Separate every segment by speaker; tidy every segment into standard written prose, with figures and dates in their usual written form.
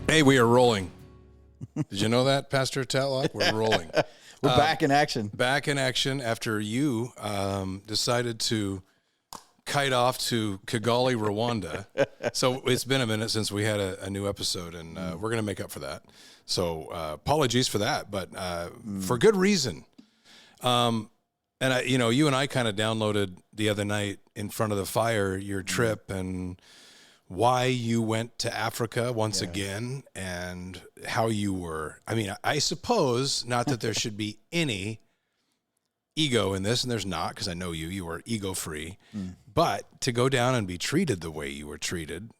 Speaker 1: Hey, we are rolling. Did you know that, Pastor Tatlock? We're rolling.
Speaker 2: We're back in action.
Speaker 1: Back in action after you decided to kite off to Kigali, Rwanda. So it's been a minute since we had a new episode, and we're going to make up for that. So apologies for that, but for good reason. And you and I kind of downloaded the other night in front of the fire your trip and why you went to Africa once again and how you were. I mean, I suppose not that there should be any ego in this, and there's not, because I know you are ego free, but to go down and be treated the way you were treated,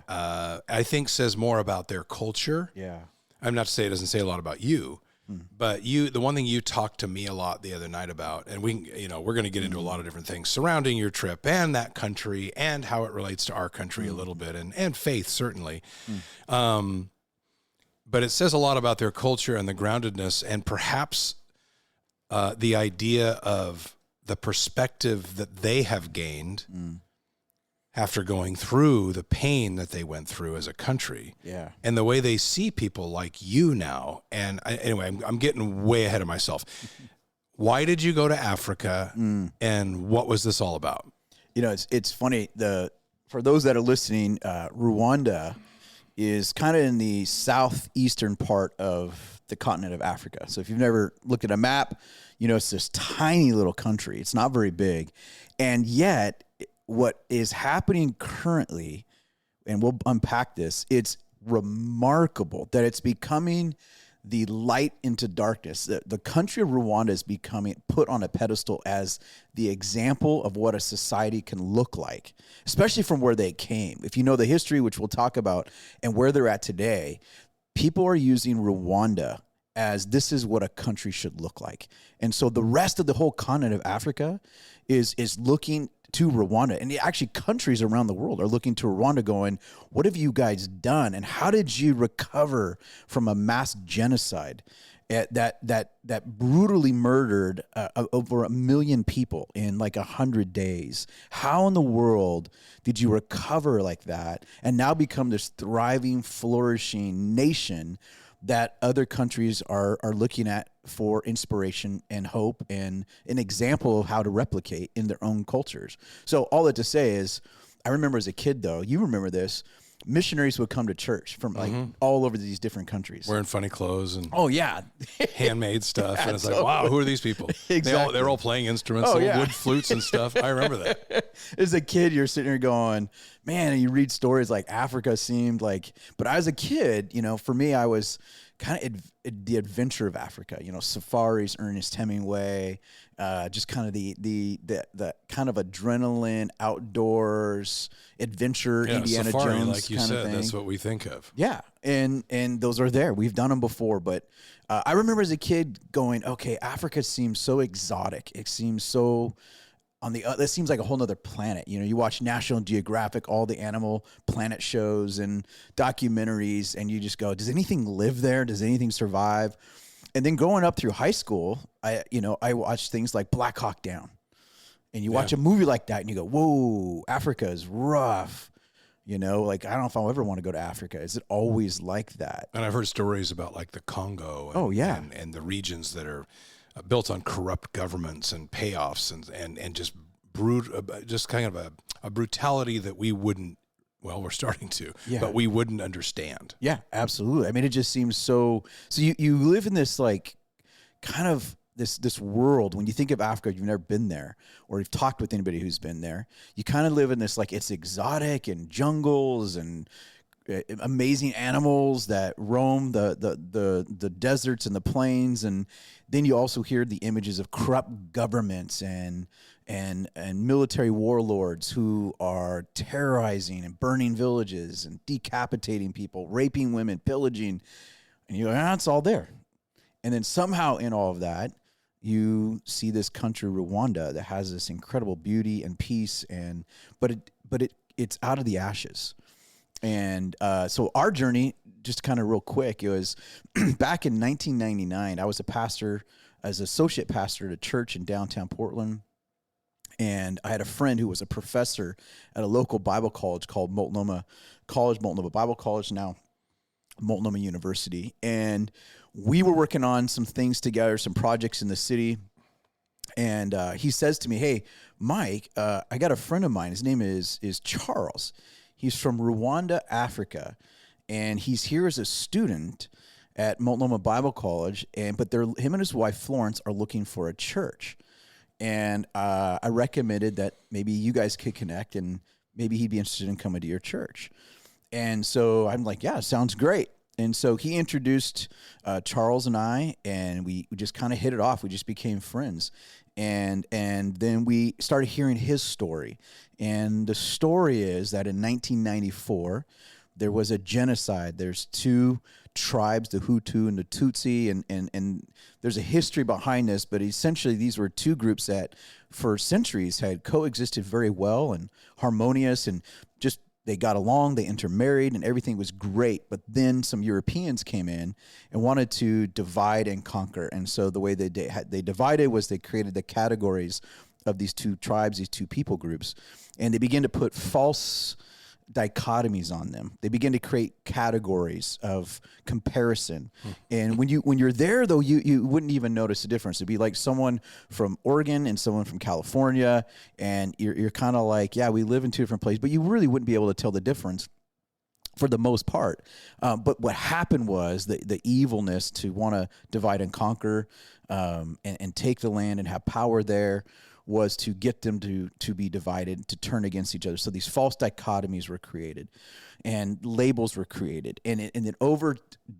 Speaker 1: I think says more about their culture.
Speaker 2: Yeah.
Speaker 1: I'm not to say it doesn't say a lot about you, but the one thing you talked to me a lot the other night about, and we're going to get into a lot of different things surrounding your trip and that country and how it relates to our country a little bit, and faith certainly. But it says a lot about their culture and the groundedness, and perhaps the idea of the perspective that they have gained after going through the pain that they went through as a country, and the way they see people like you now. And anyway, I'm getting way ahead of myself. Why did you go to Africa, and what was this all about?
Speaker 2: You know, it's funny. For those that are listening, Rwanda is kind of in the southeastern part of the continent of Africa. So if you've never looked at a map, it's this tiny little country. It's not very big, and yet what is happening currently, and we'll unpack this, it's remarkable that it's becoming the light into darkness. The country of Rwanda is becoming put on a pedestal as the example of what a society can look like, especially from where they came. If you know the history, which we'll talk about, and where they're at today, people are using Rwanda as this is what a country should look like. And so the rest of the whole continent of Africa is looking to Rwanda, and actually countries around the world are looking to Rwanda going, what have you guys done? And how did you recover from a mass genocide that brutally murdered over 1 million people in like 100 days? How in the world did you recover like that and now become this thriving, flourishing nation that other countries are looking at for inspiration and hope and an example of how to replicate in their own cultures? So all that to say is, I remember as a kid, though, you remember this, missionaries would come to church from like all over these different countries.
Speaker 1: Wearing funny clothes and handmade stuff. And it's like, wow, who are these people?
Speaker 2: Exactly.
Speaker 1: They're all playing instruments, wood flutes and stuff. I remember that.
Speaker 2: As a kid, you're sitting there going, man, and you read stories like Africa seemed like, but as a kid, for me, I was kind of the adventure of Africa, safaris, Ernest Hemingway, just kind of the kind of adrenaline, outdoors, adventure, Indiana
Speaker 1: safari,
Speaker 2: Jones
Speaker 1: like you
Speaker 2: kind
Speaker 1: said,
Speaker 2: of thing.
Speaker 1: that's what we think of.
Speaker 2: Yeah, and those are there. We've done them before, but I remember as a kid going, okay, Africa seems so exotic. It seems so that seems like a whole nother planet. You watch National Geographic, all the Animal Planet shows and documentaries, and you just go, does anything live there? Does anything survive? And then going up through high school, I watched things like Black Hawk Down, and you watch a movie like that and you go, whoa, Africa is rough. Like, I don't know if I'll ever want to go to Africa. Is it always like that?
Speaker 1: And I've heard stories about like the Congo and the regions that are built on corrupt governments and payoffs and just kind of a brutality that we wouldn't, we're starting to, but we wouldn't understand.
Speaker 2: Yeah, absolutely. I mean, it just seems so you live in this like kind of this world. When you think of Africa, you've never been there or you've talked with anybody who's been there, you kind of live in this like it's exotic and jungles and amazing animals that roam the deserts and the plains, and then you also hear the images of corrupt governments and military warlords who are terrorizing and burning villages and decapitating people, raping women, pillaging, and you're like, it's all there. And then somehow in all of that, you see this country, Rwanda, that has this incredible beauty and peace, but it's out of the ashes. And so our journey, just kind of real quick, it was back in 1999. I was a pastor, as associate pastor at a church in downtown Portland. And I had a friend who was a professor at a local Bible college called Multnomah Bible College. Now, Multnomah University, and we were working on some things together, some projects in the city. And he says to me, "Hey, Mike, I got a friend of mine. His name is Charles. He's from Rwanda, Africa, and he's here as a student at Multnomah Bible College. But him and his wife Florence are looking for a church. And I recommended that maybe you guys could connect, and maybe he'd be interested in coming to your church." And so I'm like, "Yeah, sounds great." And so he introduced Charles and I, and we just kind of hit it off. We just became friends. And then we started hearing his story. And the story is that in 1994, there was a genocide. There's two tribes, the Hutu and the Tutsi, and there's a history behind this, but essentially these were two groups that for centuries had coexisted very well and harmonious, and just they got along, they intermarried, and everything was great. But then some Europeans came in and wanted to divide and conquer. And so the way they divided was they created the categories of these two tribes, these two people groups, and they began to put false dichotomies on them. They begin to create categories of comparison. And when you're there, though, you wouldn't even notice the difference. It'd be like someone from Oregon and someone from California, and you're kind of like, yeah, we live in two different places, but you really wouldn't be able to tell the difference for the most part. But what happened was the evilness to want to divide and conquer, and take the land and have power there, was to get them to be divided, to turn against each other. So these false dichotomies were created, and labels were created. And then over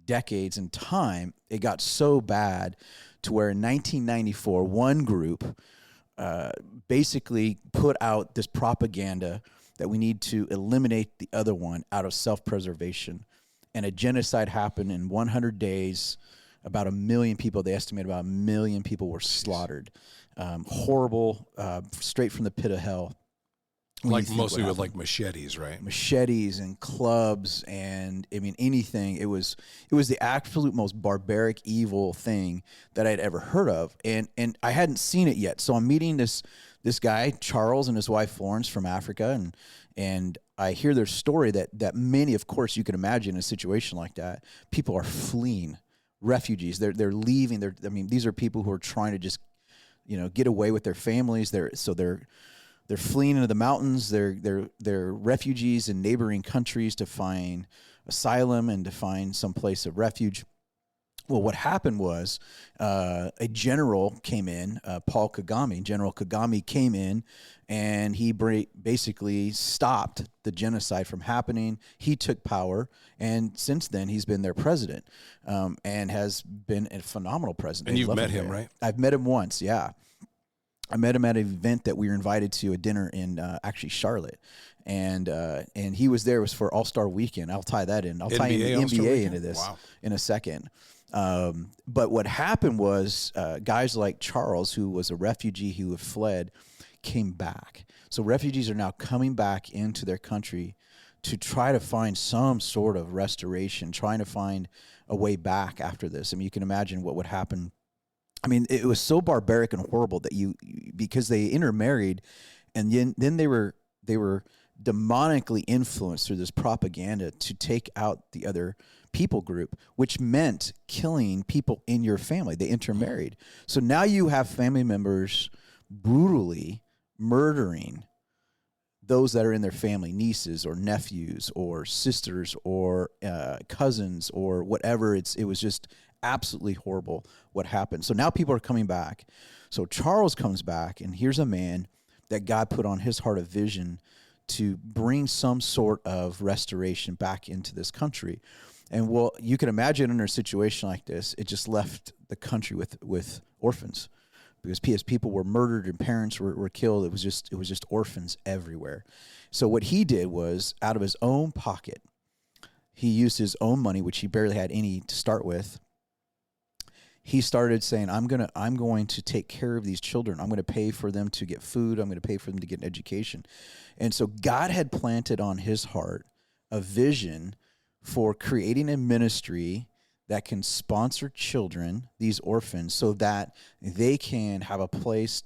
Speaker 2: decades and time, it got so bad to where in 1994, one group basically put out this propaganda that we need to eliminate the other one out of self-preservation. And a genocide happened in 100 days. About 1 million people, they estimate about 1 million people were slaughtered. Horrible, straight from the pit of hell.
Speaker 1: Like mostly with like machetes, right?
Speaker 2: Machetes and clubs, and I mean anything. It was the absolute most barbaric, evil thing that I'd ever heard of, and I hadn't seen it yet. So I'm meeting this guy Charles and his wife Florence from Africa, and I hear their story that many, of course, you can imagine in a situation like that, people are fleeing, refugees. They're leaving. These are people who are trying to just get away with their families. They're fleeing into the mountains. They're refugees in neighboring countries to find asylum and to find some place of refuge. Well, what happened was a general came in, Paul Kagame. General Kagame came in, and he basically stopped the genocide from happening. He took power, and since then he's been their president, and has been a phenomenal president.
Speaker 1: And you've met him, right?
Speaker 2: I've met him once, yeah. I met him at an event that we were invited to, a dinner in actually Charlotte, and he was there. It was for All-Star Weekend. I'll tie that in. I'll tie in the NBA into this in a second. But what happened was guys like Charles, who was a refugee who had fled, came back. So refugees are now coming back into their country to try to find some sort of restoration, trying to find a way back after this. I mean, you can imagine what would happen. I mean, it was so barbaric and horrible that because they intermarried, and then they were demonically influenced through this propaganda to take out the other people group, which meant killing people in your family. They intermarried. So now you have family members brutally murdering those that are in their family, nieces or nephews or sisters or cousins or whatever. It was just absolutely horrible what happened. So now people are coming back. So Charles comes back, and here's a man that God put on his heart a vision to bring some sort of restoration back into this country. And well, you can imagine under a situation like this, it just left the country with orphans, because people were murdered and parents were killed. It was just orphans everywhere. So what he did was, out of his own pocket, he used his own money, which he barely had any to start with. He started saying, I'm going to take care of these children. I'm going to pay for them to get food. I'm going to pay for them to get an education. And so God had planted on his heart a vision for creating a ministry that can sponsor children, these orphans, so that they can have a place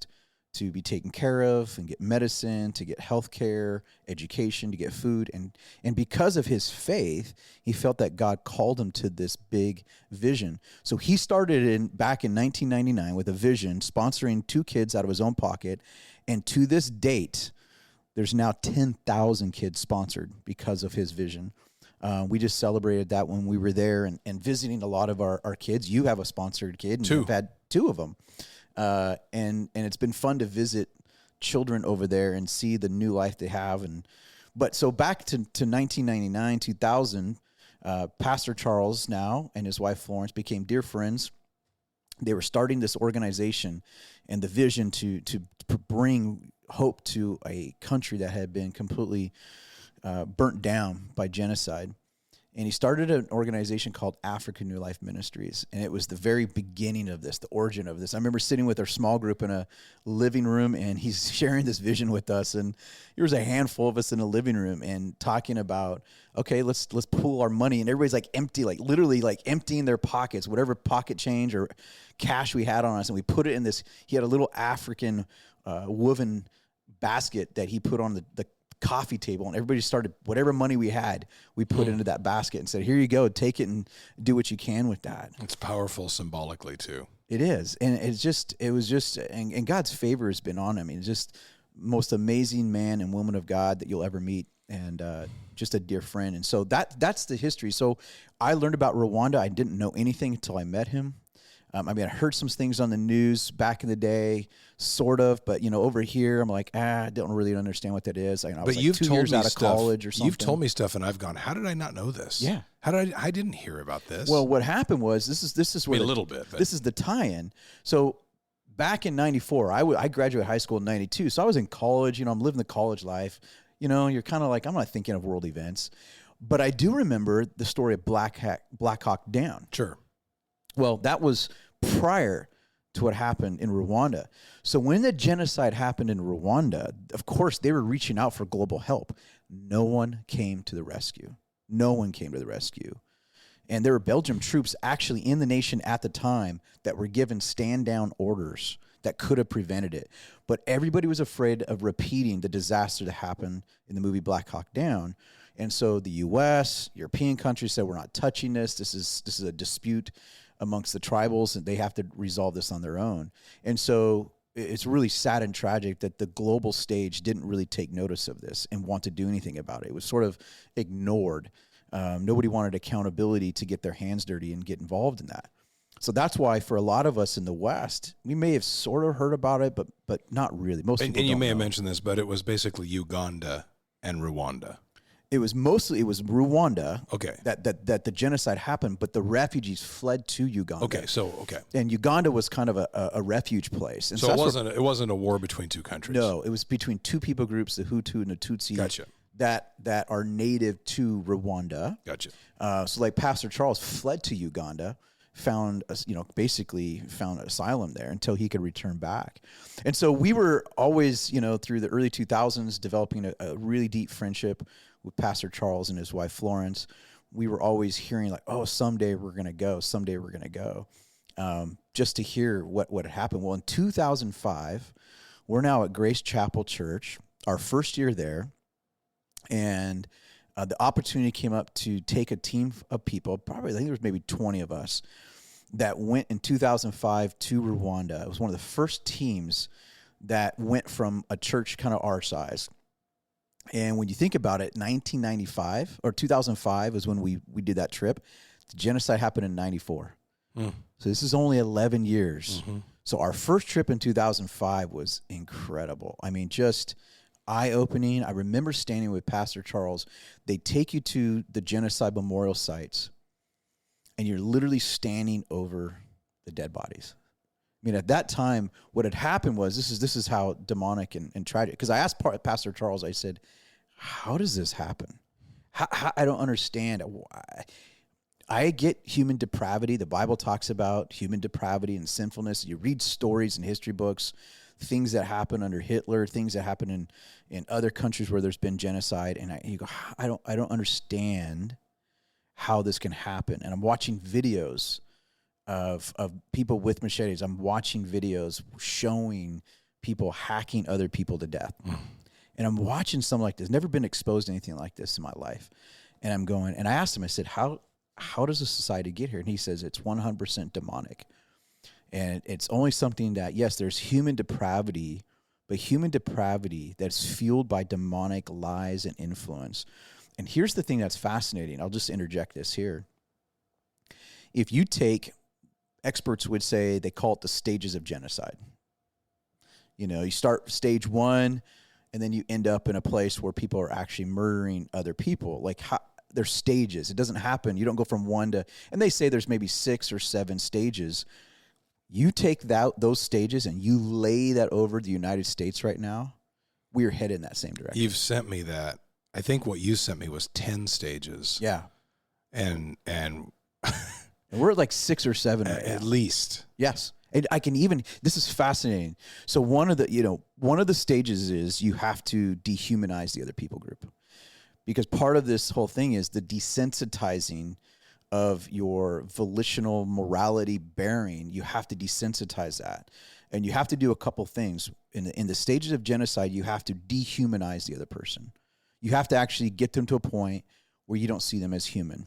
Speaker 2: to be taken care of and get medicine, to get health care, education, to get food. And because of his faith, he felt that God called him to this big vision. So he started back in 1999 with a vision, sponsoring 2 kids out of his own pocket. And to this date, there's now 10,000 kids sponsored because of his vision. We just celebrated that when we were there and visiting a lot of our kids. You have a sponsored kid, and
Speaker 1: 2.
Speaker 2: you've had 2 of them. And it's been fun to visit children over there and see the new life they have. But so back to 1999, 2000, Pastor Charles now and his wife Florence became dear friends. They were starting this organization and the vision to bring hope to a country that had been completely burnt down by genocide. And he started an organization called African New Life Ministries. And it was the very beginning of this, the origin of this. I remember sitting with our small group in a living room, and he's sharing this vision with us. And there was a handful of us in a living room and talking about, okay, let's pool our money. And everybody's like empty, like literally like emptying their pockets, whatever pocket change or cash we had on us. And we put it in this, he had a little African woven basket that he put on the coffee table, and everybody started, whatever money we had, we put into that basket and said, here you go, take it and do what you can with that.
Speaker 1: It's powerful symbolically too.
Speaker 2: It is. And and God's favor has been on him. I mean, just most amazing man and woman of God that you'll ever meet, and just a dear friend. And so that's the history. So I learned about Rwanda. I didn't know anything until I met him. I mean, I heard some things on the news back in the day, sort of, but over here, I'm like, I don't really understand what that is. I was like 2 years out of college or something.
Speaker 1: You've told me stuff, and I've gone, how did I not know this?
Speaker 2: Yeah.
Speaker 1: How did I didn't hear about this?
Speaker 2: Well, what happened was this is where
Speaker 1: a little bit. But.
Speaker 2: This is the tie-in. So back in '94, I graduated high school in '92, so I was in college. I'm living the college life. You're kind of like, I'm not thinking of world events, but I do remember the story of Black Hawk Down.
Speaker 1: Sure.
Speaker 2: Well, that was prior to what happened in Rwanda. So when the genocide happened in Rwanda, of course, they were reaching out for global help. No one came to the rescue. No one came to the rescue. And there were Belgian troops actually in the nation at the time that were given stand-down orders that could have prevented it. But everybody was afraid of repeating the disaster that happened in the movie Black Hawk Down. And so the U.S., European countries said, we're not touching this. This is a dispute amongst the tribals, and they have to resolve this on their own. And so it's really sad and tragic that the global stage didn't really take notice of this and want to do anything about it. It was sort of ignored. Nobody wanted accountability to get their hands dirty and get involved in that. So that's why for a lot of us in the West, we may have sort of heard about it, but not really. Most people
Speaker 1: and you
Speaker 2: don't
Speaker 1: may have
Speaker 2: know.
Speaker 1: mentioned this, but it was basically Uganda and Rwanda.
Speaker 2: It was Rwanda.
Speaker 1: Okay.
Speaker 2: That the genocide happened, but the refugees fled to Uganda.
Speaker 1: Okay.
Speaker 2: And Uganda was kind of a refuge place. And
Speaker 1: so it wasn't a war between two countries.
Speaker 2: No, it was between two people groups, the Hutu and the Tutsi.
Speaker 1: Gotcha.
Speaker 2: That are native to Rwanda.
Speaker 1: Gotcha.
Speaker 2: So like Pastor Charles fled to Uganda, basically found asylum there until he could return back. And so we were always, through the early 2000s, developing a really deep friendship with Pastor Charles and his wife Florence. We were always hearing like, oh, someday we're going to go. Someday we're going to go. Just to hear what had happened. Well, in 2005, we're now at Grace Chapel Church, our first year there. And the opportunity came up to take a team of people, probably I think there was maybe 20 of us, that went in 2005 to Rwanda. It was one of the first teams that went from a church kind of our size. And when you think about it, 1995 or 2005 is when we did that trip. The genocide happened in 94. So this is only 11 years. Mm-hmm. So our first trip in 2005 was incredible. I mean, just eye-opening. I remember standing with Pastor Charles. They take you to the genocide memorial sites, and you're literally standing over the dead bodies. I mean, at that time, what had happened was, this is how demonic and tragic, because I asked Pastor Charles, I said, how does this happen? How, I don't understand. I get human depravity. The Bible talks about human depravity and sinfulness. You read stories in history books, things that happen under Hitler, things that happen in other countries where there's been genocide, and you go, I don't understand how this can happen. And I'm watching videos of people with machetes. I'm watching videos showing people hacking other people to death. And I'm watching something like this. Never been exposed to anything like this in my life. And I'm going, and I asked him, I said, how does a society get here? And he says, it's 100% demonic. And it's only something that, yes, there's human depravity, but human depravity that's fueled by demonic lies and influence. And here's the thing that's fascinating. I'll just interject this here. If you take, experts would say, they call it the stages of genocide. You know, you start stage 1, and then you end up in a place where people are actually murdering other people. Like, there's stages. It doesn't happen. You don't go from 1 to, and they say there's maybe 6 or 7 stages. You take those stages and you lay that over the United States right now, we're headed in that same direction.
Speaker 1: You've sent me that. I think what you sent me was 10 stages.
Speaker 2: Yeah.
Speaker 1: And
Speaker 2: and we're at like 6 or 7 right now.
Speaker 1: At least.
Speaker 2: Yes. And I can even, this is fascinating. So one of the stages is you have to dehumanize the other people group. Because part of this whole thing is the desensitizing of your volitional morality bearing. You have to desensitize that. And you have to do a couple things. In the stages of genocide, you have to dehumanize the other person. You have to actually get them to a point where you don't see them as human.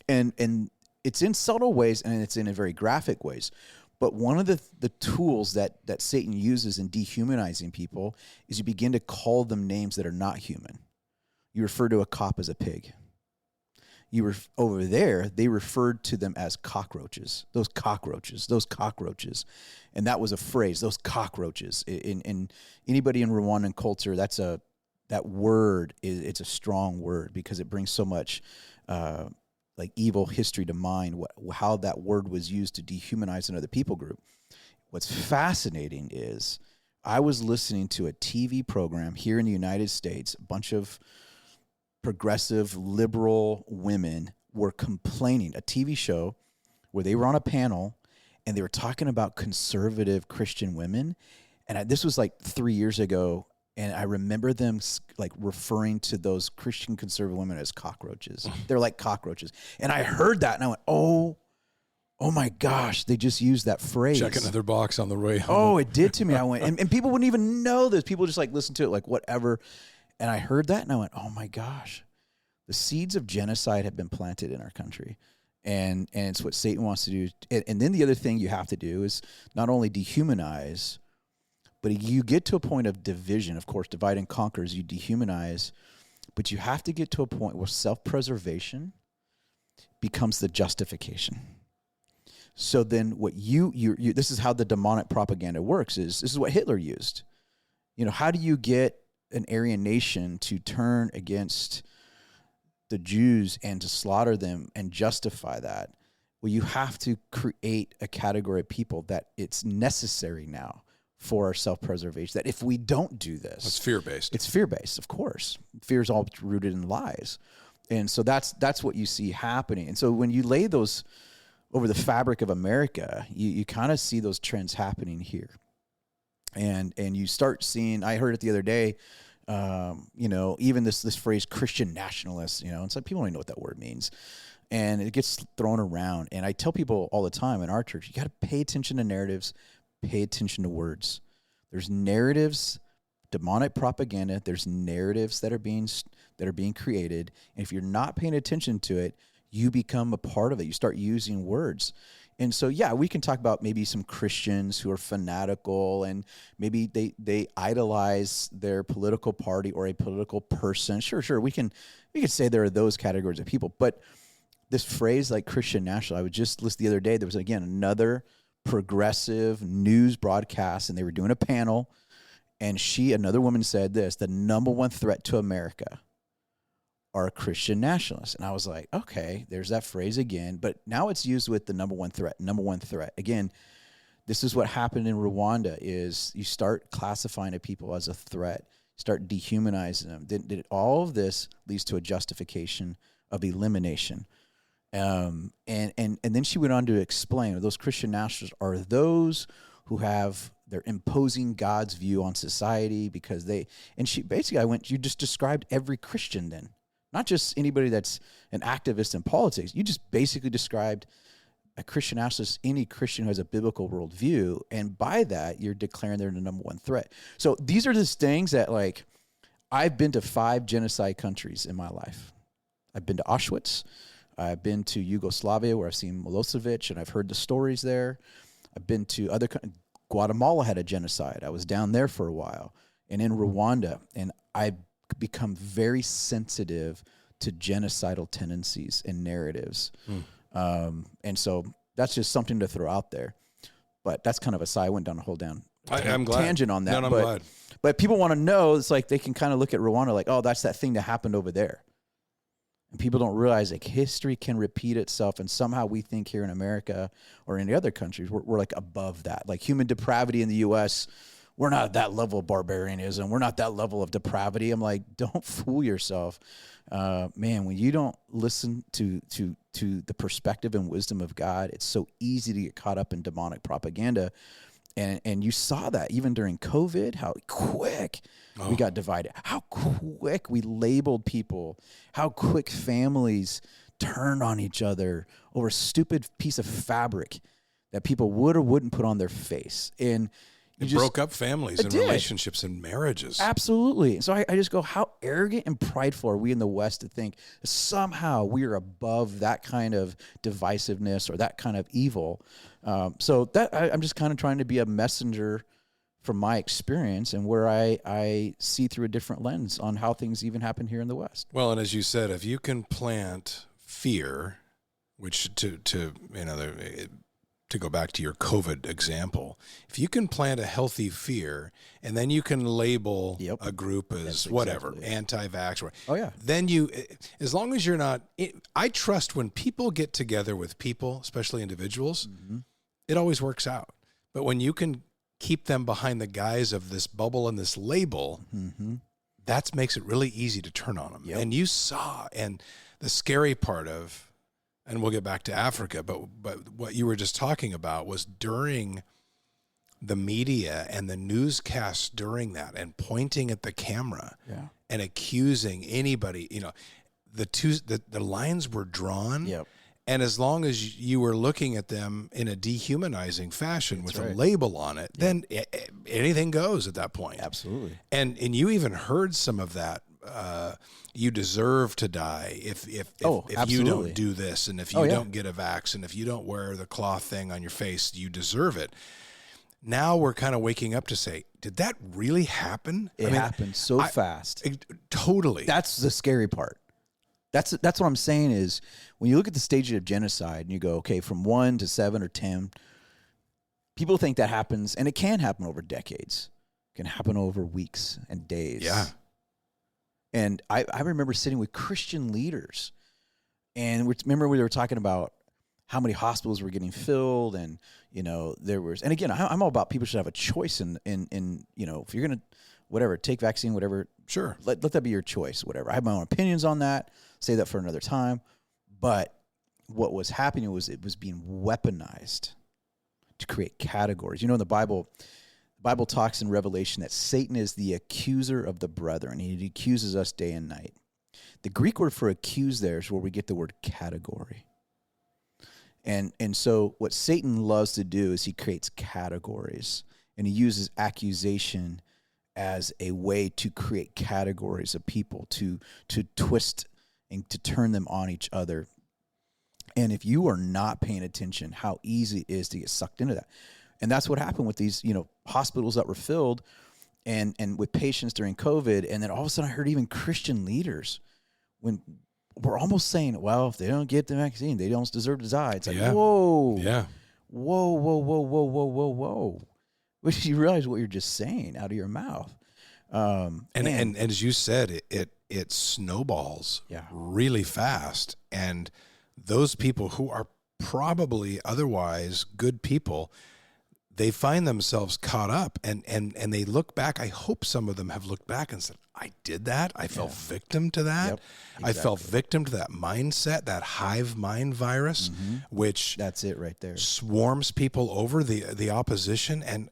Speaker 2: And it's in subtle ways and it's in very graphic ways. But one of the tools that Satan uses in dehumanizing people is you begin to call them names that are not human. You refer to a cop as a pig. Over there, they referred to them as cockroaches. Those cockroaches. And that was a phrase, those cockroaches. In anybody in Rwandan culture, that word it's a strong word because it brings so much like evil history to mind, how that word was used to dehumanize another people group. What's fascinating is I was listening to a TV program here in the United States. A bunch of progressive, liberal women were complaining, a TV show where they were on a panel and they were talking about conservative Christian women. And this was like 3 years ago. And I remember them like referring to those Christian conservative women as cockroaches. They're like cockroaches. And I heard that and I went, oh my gosh, they just used that phrase.
Speaker 1: Check another box on the way home.
Speaker 2: Oh, it did to me. I went, and people wouldn't even know this. People just like listen to it like whatever. And I heard that and I went, oh my gosh, the seeds of genocide have been planted in our country. And it's what Satan wants to do. And then the other thing you have to do is not only dehumanize, but you get to a point of division. Of course, divide and conquer as you dehumanize. But you have to get to a point where self-preservation becomes the justification. So then what you this is how the demonic propaganda works. This is what Hitler used. You know, how do you get an Aryan nation to turn against the Jews and to slaughter them and justify that? Well, you have to create a category of people that it's necessary now for our self-preservation, that if we don't do this...
Speaker 1: It's fear-based.
Speaker 2: It's fear-based, of course. Fear is all rooted in lies. And so that's what you see happening. And so when you lay those over the fabric of America, you kind of see those trends happening here. And you start seeing, I heard it the other day, even this phrase Christian nationalists, it's like people don't even know what that word means. And it gets thrown around. And I tell people all the time in our church, you got to pay attention to narratives, pay attention to words. There's narratives, demonic propaganda. There's narratives that are being created. And if you're not paying attention to it, you become a part of it. You start using words. And so, yeah, we can talk about maybe some Christians who are fanatical and maybe they idolize their political party or a political person. Sure. We can say there are those categories of people. But this phrase like Christian national, I was just listening the other day, there was, again, another progressive news broadcast, and they were doing a panel, and another woman said this: the number one threat to America are Christian nationalists. And I was like, okay, there's that phrase again, but now it's used with the number one threat. Again, this is what happened in Rwanda is you start classifying a people as a threat, start dehumanizing them. Then all of this leads to a justification of elimination. And then she went on to explain those Christian nationalists are those who have they're imposing God's view on society because you just described every Christian then, not just anybody that's an activist in politics. You just basically described a Christian nationalist, any Christian who has a biblical worldview, and by that, you're declaring they're the number one threat. So these are just things that, like, I've been to 5 genocide countries in my life. I've been to Auschwitz. I've been to Yugoslavia, where I've seen Milosevic, and I've heard the stories there. I've been to Guatemala had a genocide. I was down there for a while, and in Rwanda, and I've become very sensitive to genocidal tendencies and narratives. And so that's just something to throw out there. But that's kind of a side. I went down a whole
Speaker 1: I'm glad.
Speaker 2: tangent on that.
Speaker 1: No, I'm glad.
Speaker 2: But people want to know, it's like they can kind of look at Rwanda like, oh, that's that thing that happened over there. And people don't realize, like, history can repeat itself, and somehow we think here in America or in the other countries, we're like above that. Like human depravity in the U.S., we're not at that level of barbarianism. We're not that level of depravity. I'm like, don't fool yourself. Man, when you don't listen to the perspective and wisdom of God, it's so easy to get caught up in demonic propaganda. And you saw that even during COVID, how quick we got divided, how quick we labeled people, how quick families turned on each other over a stupid piece of fabric that people would or wouldn't put on their face. And
Speaker 1: it broke up families and relationships and marriages.
Speaker 2: Absolutely. So I just go, how arrogant and prideful are we in the West to think somehow we are above that kind of divisiveness or that kind of evil. So that I'm just kind of trying to be a messenger from my experience and where I see through a different lens on how things even happen here in the West.
Speaker 1: Well, and as you said, if you can plant fear, which to go back to your COVID example, if you can plant a healthy fear and then you can label a group as whatever, anti-vax, then as long as you're not, I trust when people get together with people, especially individuals, it always works out. But when you can keep them behind the guise of this bubble and this label, that makes it really easy to turn on them. And you saw, and the scary part of, and we'll get back to Africa, but what you were just talking about was during the media and the newscasts during that, and pointing at the camera and accusing anybody, the lines were drawn. And as long as you were looking at them in a dehumanizing fashion with a label on it, then anything goes at that point.
Speaker 2: Absolutely.
Speaker 1: And you even heard some of that. You deserve to die if you don't do this, and if you don't get a vax, and if you don't wear the cloth thing on your face, you deserve it. Now we're kind of waking up to say, did that really happen?
Speaker 2: It happened so fast.
Speaker 1: Totally.
Speaker 2: That's the scary part. That's what I'm saying is when you look at the stage of genocide and you go, okay, from 1 to 7 or 10, people think that happens, and it can happen over decades. It can happen over weeks and days.
Speaker 1: Yeah.
Speaker 2: And I remember sitting with Christian leaders, and remember we were talking about how many hospitals were getting filled, and there was, and again, I'm all about people should have a choice in if you're gonna take vaccine, whatever,
Speaker 1: sure,
Speaker 2: let that be your choice, whatever. I have my own opinions on that. Say that for another time. But what was happening was it was being weaponized to create categories. In the Bible talks in Revelation that Satan is the accuser of the brethren. He accuses us day and night. The Greek word for accuse there is where we get the word category. And so what Satan loves to do is he creates categories, and he uses accusation as a way to create categories of people, to twist and to turn them on each other. And if you are not paying attention, how easy it is to get sucked into that. And that's what happened with these, hospitals that were filled and with patients during COVID. And then all of a sudden I heard even Christian leaders when we're almost saying, well, if they don't get the vaccine, they don't deserve to die. It's like, whoa.
Speaker 1: Yeah.
Speaker 2: Whoa. Which you realize what you're just saying out of your mouth.
Speaker 1: And as you said, it snowballs really fast. And those people who are probably otherwise good people, they find themselves caught up and they look back. I hope some of them have looked back and said, I did that. I fell victim to that.
Speaker 2: Yep, exactly.
Speaker 1: I fell victim to that mindset, that hive mind virus, which
Speaker 2: that's it right there.
Speaker 1: Swarms people over the opposition. And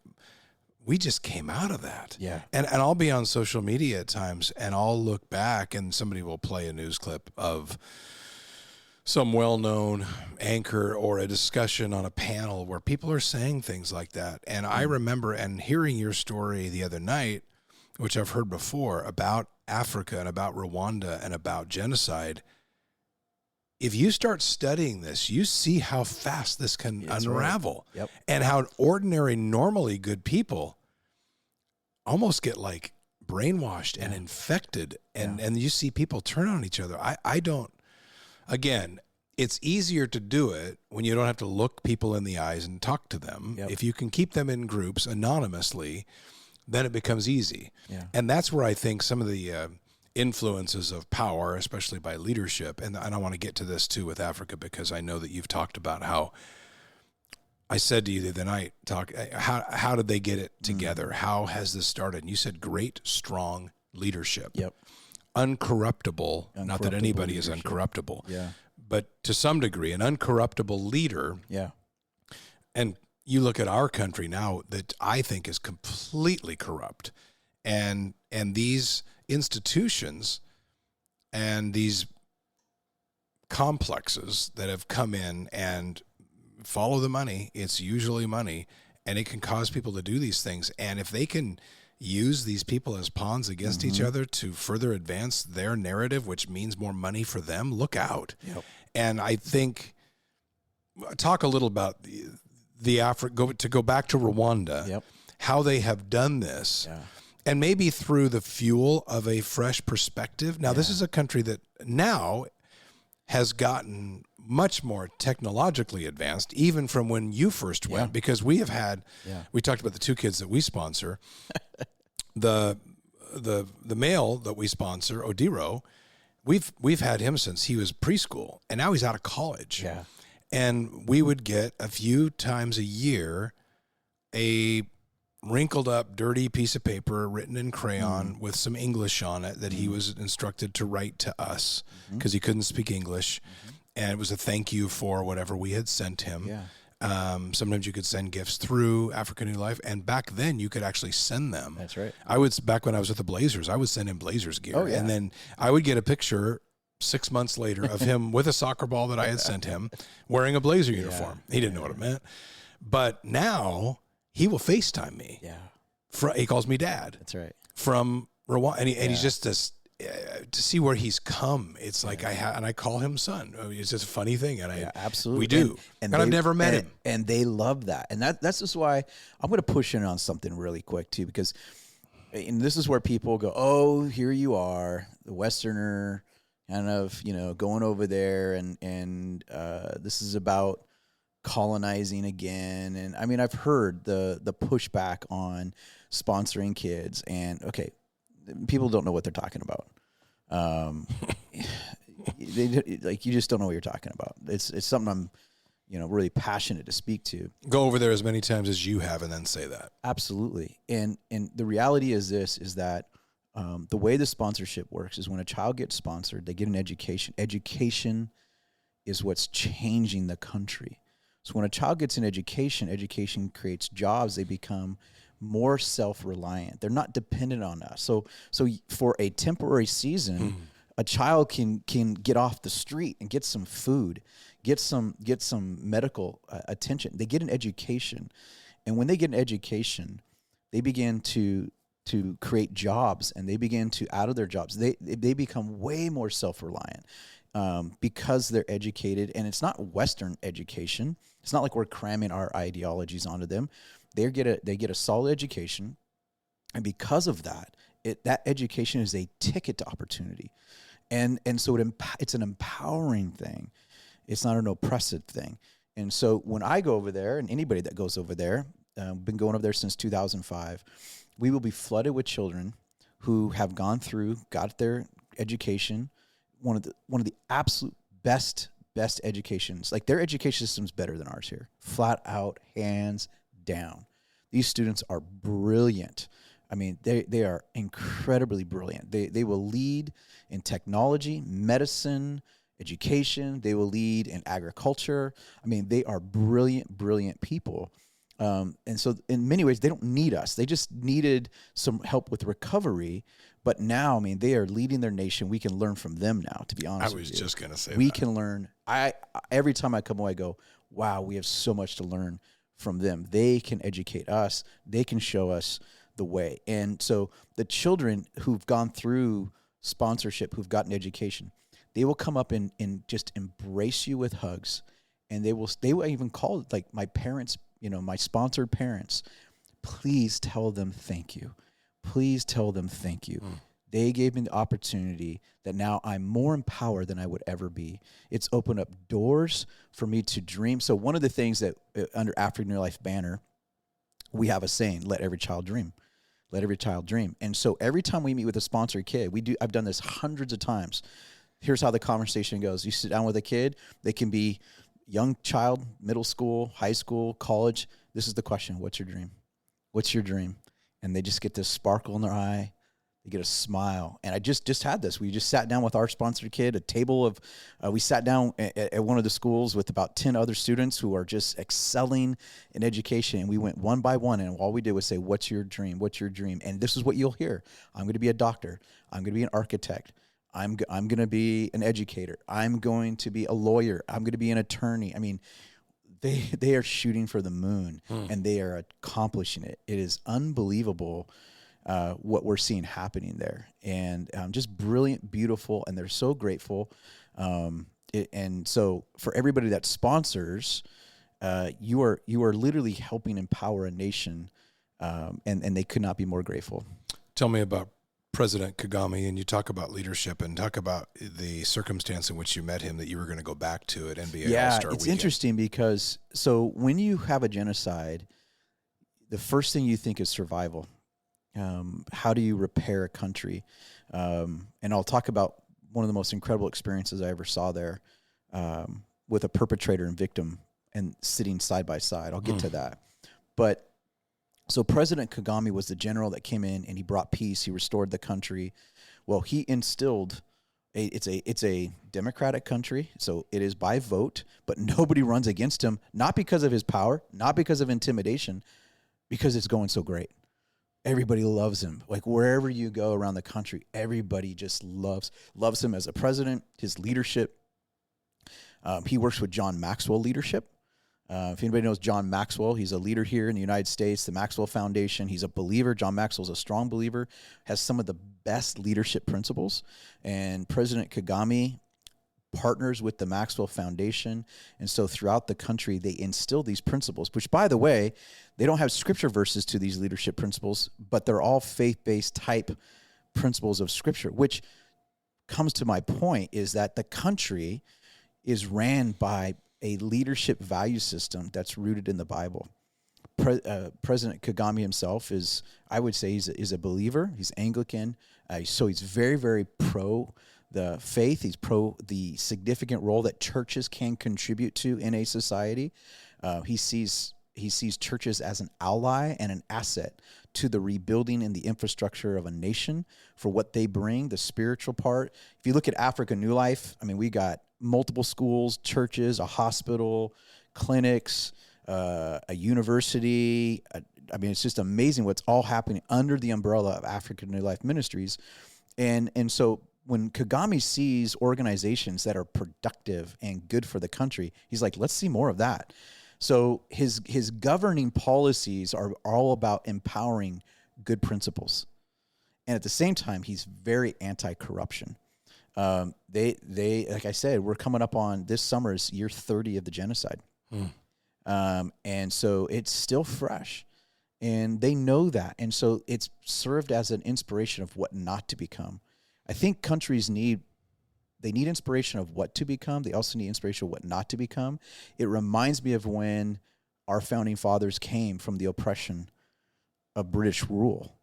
Speaker 1: we just came out of that.
Speaker 2: Yeah.
Speaker 1: And I'll be on social media at times and I'll look back and somebody will play a news clip of some well-known anchor or a discussion on a panel where people are saying things like that. And I remember and hearing your story the other night, which I've heard before, about Africa and about Rwanda and about genocide. If you start studying this, you see how fast this can unravel.
Speaker 2: Right. Yep.
Speaker 1: And how ordinary, normally good people almost get like brainwashed and infected. And you see people turn on each other. I don't, again, it's easier to do it when you don't have to look people in the eyes and talk to them.
Speaker 2: Yep.
Speaker 1: If you can keep them in groups anonymously, then it becomes easy.
Speaker 2: Yeah.
Speaker 1: And that's where I think some of the influences of power, especially by leadership, and I want to get to this too with Africa, because I know that you've talked about how, I said to you the other night, how did they get it together? How has this started? And you said great, strong leadership.
Speaker 2: Yep.
Speaker 1: Uncorruptible, not that anybody
Speaker 2: leadership.
Speaker 1: is uncorruptible.
Speaker 2: Yeah.
Speaker 1: But to some degree, an uncorruptible leader.
Speaker 2: Yeah.
Speaker 1: And you look at our country now that I think is completely corrupt. And these institutions and these complexes that have come in and follow the money, it's usually money, and it can cause people to do these things. And if they can use these people as pawns against each other to further advance their narrative, which means more money for them, look out.
Speaker 2: Yep.
Speaker 1: And I think, talk a little about the Africa, go back to Rwanda,
Speaker 2: Yep.
Speaker 1: how they have done this.
Speaker 2: Yeah.
Speaker 1: And maybe through the fuel of a fresh perspective. Now, this is a country that now has gotten much more technologically advanced, even from when you first went, because we have had, we talked about the two kids that we sponsor, the male that we sponsor, Odiro, we've had him since he was preschool, and now he's out of college.
Speaker 2: Yeah.
Speaker 1: And we would get a few times a year a wrinkled up, dirty piece of paper written in crayon with some English on it that he was instructed to write to us because he couldn't speak English. And it was a thank you for whatever we had sent him.
Speaker 2: Yeah.
Speaker 1: Sometimes you could send gifts through Africa New Life, and back then you could actually send them.
Speaker 2: That's right.
Speaker 1: Back when I was with the Blazers, I would send him Blazers gear.
Speaker 2: Oh, yeah.
Speaker 1: And then I would get a picture 6 months later of him with a soccer ball that I had sent him wearing a Blazer uniform. He didn't know what it meant. But now he will FaceTime me.
Speaker 2: Yeah.
Speaker 1: He calls me Dad.
Speaker 2: That's right.
Speaker 1: From Rwanda. And he's just this, to see where he's come. It's like and I call him son. I mean, it's just a funny thing. And
Speaker 2: absolutely.
Speaker 1: We do. And I've never met him.
Speaker 2: And they love that. And that's just why I'm going to push in on something really quick too, because and this is where people go, oh, here you are, the Westerner, kind of, going over there, and this is about colonizing again. And I mean, I've heard the pushback on sponsoring kids, and okay, people don't know what they're talking about. You just don't know what you're talking about. It's something I'm, really passionate to speak to.
Speaker 1: Go over there as many times as you have and then say that.
Speaker 2: Absolutely. And the reality is that the way the sponsorship works is when a child gets sponsored, they get an education. Education is what's changing the country. So when a child gets an education creates jobs. They become more self-reliant. They're not dependent on us. So for a temporary season, a child can get off the street and get some food, get some medical attention. They get an education. And when they get an education, they begin to create jobs, and they begin to, out of their jobs, they become way more self-reliant because they're educated. And it's not Western education. It's not like we're cramming our ideologies onto them. They get a solid education, and because of that, that education is a ticket to opportunity, and so it's an empowering thing. It's not an oppressive thing. And so when I go over there, and anybody that goes over there, been going over there since 2005, we will be flooded with children who have got their education, one of the absolute best educations. Like, their education system's better than ours here, flat out, hands down. These students are brilliant. I mean, they are incredibly brilliant. They will lead in technology, medicine, education. They will lead in agriculture. I mean, they are brilliant people. And so in many ways, they don't need us. They just needed some help with recovery. But now, I mean, they are leading their nation. We can learn from them now, to be honest with you.
Speaker 1: I was just going to say
Speaker 2: we
Speaker 1: that.
Speaker 2: can learn. Every time I come away, I go, wow, we have so much to learn from them. They can educate us. They can show us the way. And so the children who've gone through sponsorship, who've gotten education, they will come up and just embrace you with hugs. And they will even call it, like, my parents, my sponsored parents, please tell them thank you. Please tell them thank you. They gave me the opportunity that now I'm more empowered than I would ever be. It's opened up doors for me to dream. So one of the things that under African New Life banner, we have a saying, let every child dream. Let every child dream. And so every time we meet with a sponsored kid, I've done this hundreds of times. Here's how the conversation goes. You sit down with a kid, they can be young child, middle school, high school, college. This is the question. What's your dream? What's your dream? And they just get this sparkle in their eye. They get a smile. And I just had this. We just sat down with our sponsored kid, a table of, we sat down at one of the schools with about 10 other students who are just excelling in education. And we went one by one. And all we did was say, what's your dream? What's your dream? And this is what you'll hear. I'm going to be a doctor. I'm going to be an architect. I'm going to be an educator. I'm going to be a lawyer. I'm going to be an attorney. I mean, they are shooting for the moon, and they are accomplishing it. It is unbelievable what we're seeing happening there, and just brilliant, beautiful, and they're so grateful. And so for everybody that sponsors, you are literally helping empower a nation, and they could not be more grateful.
Speaker 1: Tell me about President Kagame, and you talk about leadership and talk about the circumstance in which you met him, that you were going to go back to at NBA All-Star
Speaker 2: it's
Speaker 1: Weekend.
Speaker 2: interesting because when you have a genocide, the first thing you think is survival. How do you repair a country? And I'll talk about one of the most incredible experiences I ever saw there, with a perpetrator and victim and sitting side by side. I'll get to that. But so President Kagame was the general that came in and he brought peace. He restored the country. Well, he instilled it's a democratic country, so it is by vote, but nobody runs against him, not because of his power, not because of intimidation, because it's going so great. Everybody loves him. Like wherever you go around the country, everybody just loves him as a president, his leadership. He works with John Maxwell Leadership. If anybody knows John Maxwell, he's a leader here in the United States, the Maxwell Foundation. He's a believer. John Maxwell's a strong believer, has some of the best leadership principles. And President Kagame partners with the Maxwell Foundation. And so throughout the country, they instill these principles, which, by the way, they don't have scripture verses to these leadership principles, but they're all faith-based type principles of scripture, which comes to my point is that the country is ran by a leadership value system that's rooted in the Bible. President Kagame himself is, I would say, is a believer. He's Anglican, so he's very, very pro the faith. He's pro the significant role that churches can contribute to in a society. He sees churches as an ally and an asset to the rebuilding and the infrastructure of a nation for what they bring, the spiritual part. If you look at Africa New Life, I mean, we got multiple schools, churches, a hospital, clinics, a university. I mean, it's just amazing what's all happening under the umbrella of African New Life Ministries. And so when Kagame sees organizations that are productive and good for the country, he's like, let's see more of that. So his governing policies are all about empowering good principles. And at the same time, he's very anti-corruption. They like I said, we're coming up on this summer's year 30 of the genocide. And so it's still fresh. And they know that. And so it's served as an inspiration of what not to become. I think countries need inspiration of what to become. They also need inspiration of what not to become. It reminds me of when our founding fathers came from the oppression of British rule.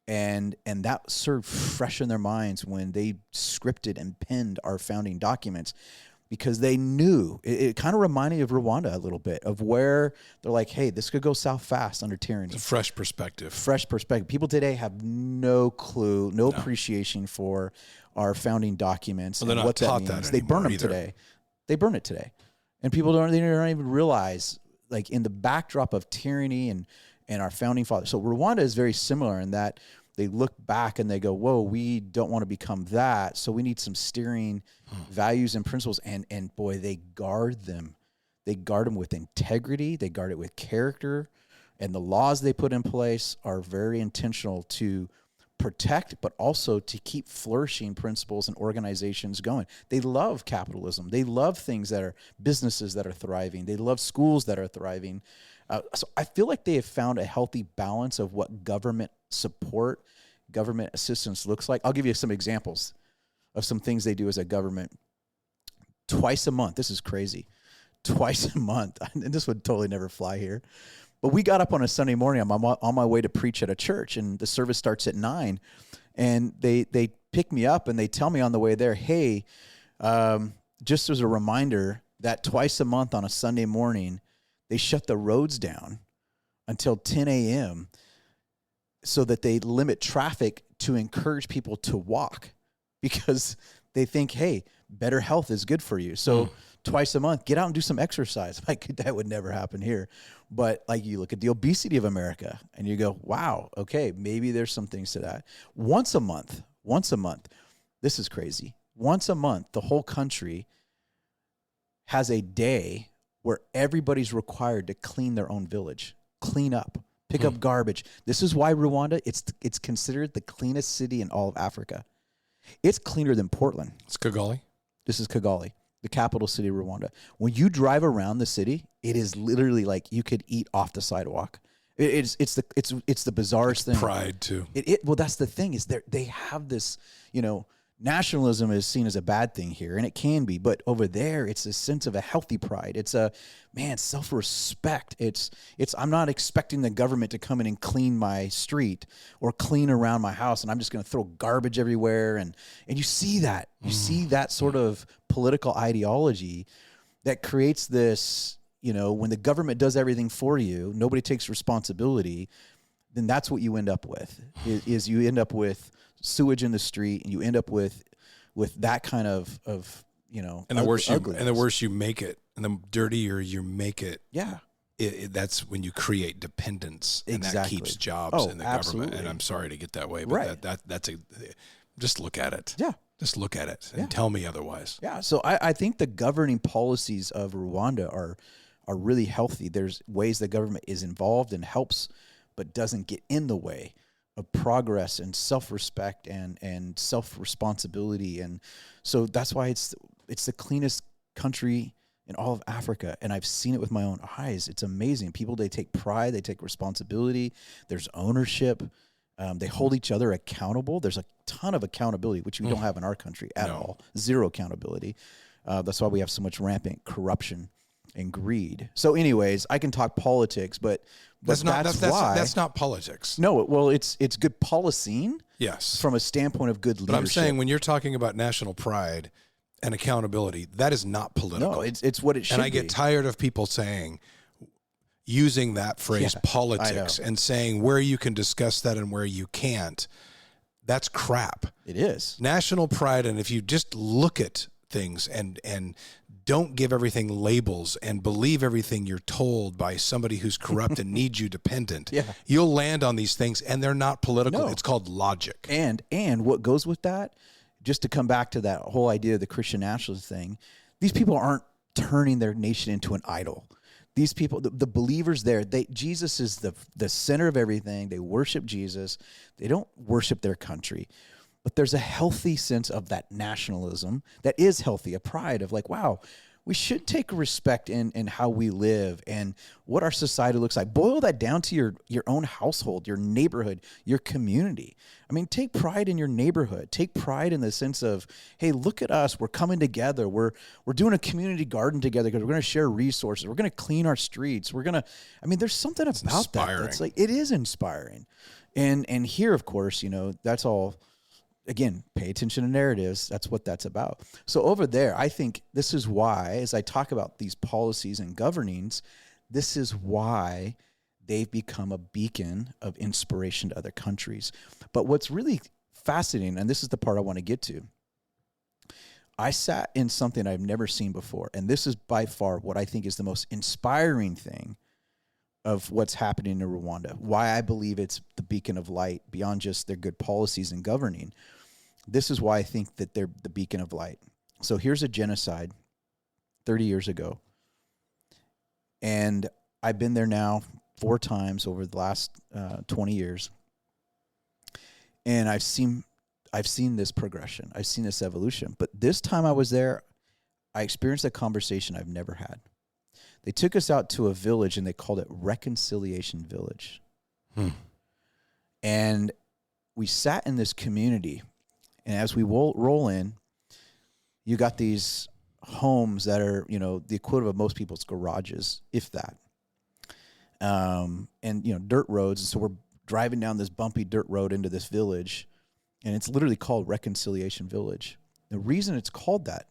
Speaker 2: And that served fresh in their minds when they scripted and penned our founding documents, because they knew it kind of reminded me of Rwanda a little bit, of where they're like, hey, this could go south fast under tyranny.
Speaker 1: It's a fresh perspective.
Speaker 2: People today have no clue, no appreciation for our founding documents and what that means. They burn them today. They burn it today. And people don't even realize like in the backdrop of tyranny and our founding fathers. So Rwanda is very similar in that they look back and they go, whoa, we don't want to become that. So we need some steering values and principles. And boy, they guard them. They guard them with integrity. They guard it with character. And the laws they put in place are very intentional to protect, but also to keep flourishing principles and organizations going. They love capitalism. They love things that are businesses that are thriving. They love schools that are thriving. So I feel like they have found a healthy balance of what government support, government assistance looks like. I'll give you some examples of some things they do as a government. Twice a month, this is crazy, twice a month, and this would totally never fly here, but we got up on a Sunday morning. I'm on my way to preach at a church, and the service starts at 9, and they pick me up, and they tell me on the way there, hey, just as a reminder that twice a month on a Sunday morning, they shut the roads down until 10 a.m. so that they limit traffic to encourage people to walk, because they think, hey, better health is good for you. So twice a month, get out and do some exercise. Like, that would never happen here. But like, you look at the obesity of America and you go, wow, okay, maybe there's some things to that. Once a month, this is crazy. Once a month, the whole country has a day where everybody's required to clean their own village, clean up, pick up garbage. This is why Rwanda, it's considered the cleanest city in all of Africa. It's cleaner than Portland.
Speaker 1: It's Kigali.
Speaker 2: This is Kigali, the capital city of Rwanda. When you drive around the city, it is literally like you could eat off the sidewalk. It's the bizarrest thing.
Speaker 1: Pride too.
Speaker 2: Well, that's the thing, is they have this, nationalism is seen as a bad thing here, and it can be, but over there, it's a sense of a healthy pride. It's self-respect. It's I'm not expecting the government to come in and clean my street or clean around my house, and I'm just going to throw garbage everywhere. And you see that. You see that sort of political ideology that creates this, when the government does everything for you, nobody takes responsibility, then that's what you end up with, is you end up with sewage in the street, and you end up with that kind of
Speaker 1: and the worse you make it, and the dirtier you make it.
Speaker 2: Yeah.
Speaker 1: That's when you create dependence, and that keeps jobs in the government. And I'm sorry to get that way, but that's just look at it.
Speaker 2: Yeah.
Speaker 1: Just look at it and tell me otherwise.
Speaker 2: Yeah. So I think the governing policies of Rwanda are really healthy. There's ways the government is involved and helps, but doesn't get in the way of progress and self-respect and self-responsibility. And so that's why it's the cleanest country in all of Africa. And I've seen it with my own eyes. It's amazing. People, they take pride, they take responsibility. There's ownership. They hold each other accountable. There's a ton of accountability, which we don't have in our country at all. Zero accountability. That's why we have so much rampant corruption and greed. So anyways, I can talk politics, but that's not politics. No, well, it's good policing.
Speaker 1: Yes.
Speaker 2: From a standpoint of good leadership.
Speaker 1: But I'm saying, when you're talking about national pride and accountability, that is not political.
Speaker 2: No, it's what it should be.
Speaker 1: And I get tired of people using that phrase, politics, and saying where you can discuss that and where you can't. That's crap.
Speaker 2: It is.
Speaker 1: National pride, and if you just look at things and don't give everything labels and believe everything you're told by somebody who's corrupt and needs you dependent, you'll land on these things, and they're not political. No. It's called logic.
Speaker 2: And what goes with that, just to come back to that whole idea of the Christian nationalist thing, these people aren't turning their nation into an idol. These people, the believers there, Jesus is the center of everything. They worship Jesus. They don't worship their country. But there's a healthy sense of that nationalism that is healthy, a pride of like, wow, we should take respect in how we live and what our society looks like. Boil that down to your own household, your neighborhood, your community. I mean, take pride in your neighborhood. Take pride in the sense of, hey, look at us. We're coming together. We're doing a community garden together because we're going to share resources. We're going to clean our streets. There's something about that that's like, it is inspiring. And here, of course, that's all. Again, pay attention to narratives. That's what that's about. So over there, I think this is why, as I talk about these policies and governings, this is why they've become a beacon of inspiration to other countries. But what's really fascinating, and this is the part I want to get to, I sat in something I've never seen before. And this is by far what I think is the most inspiring thing of what's happening in Rwanda, why I believe it's the beacon of light beyond just their good policies and governing. This is why I think that they're the beacon of light. So here's a genocide 30 years ago. And I've been there now 4 times over the last 20 years. And I've seen this progression. I've seen this evolution. But this time I was there, I experienced a conversation I've never had. They took us out to a village, and they called it Reconciliation Village. And we sat in this community, and as we roll in, you got these homes that are, the equivalent of most people's garages, if that. And, dirt roads. And so we're driving down this bumpy dirt road into this village, and it's literally called Reconciliation Village. The reason it's called that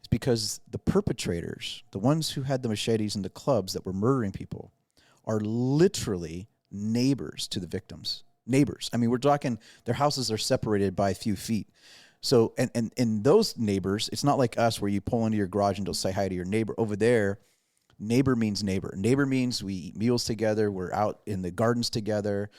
Speaker 2: is because the perpetrators, the ones who had the machetes and the clubs that were murdering people, are literally neighbors to the victims. Neighbors. I mean, we're talking their houses are separated by a few feet. So, and those neighbors, it's not like us where you pull into your garage and you'll say hi to your neighbor. Over there, neighbor means neighbor. Neighbor means we eat meals together. We're out in the gardens together.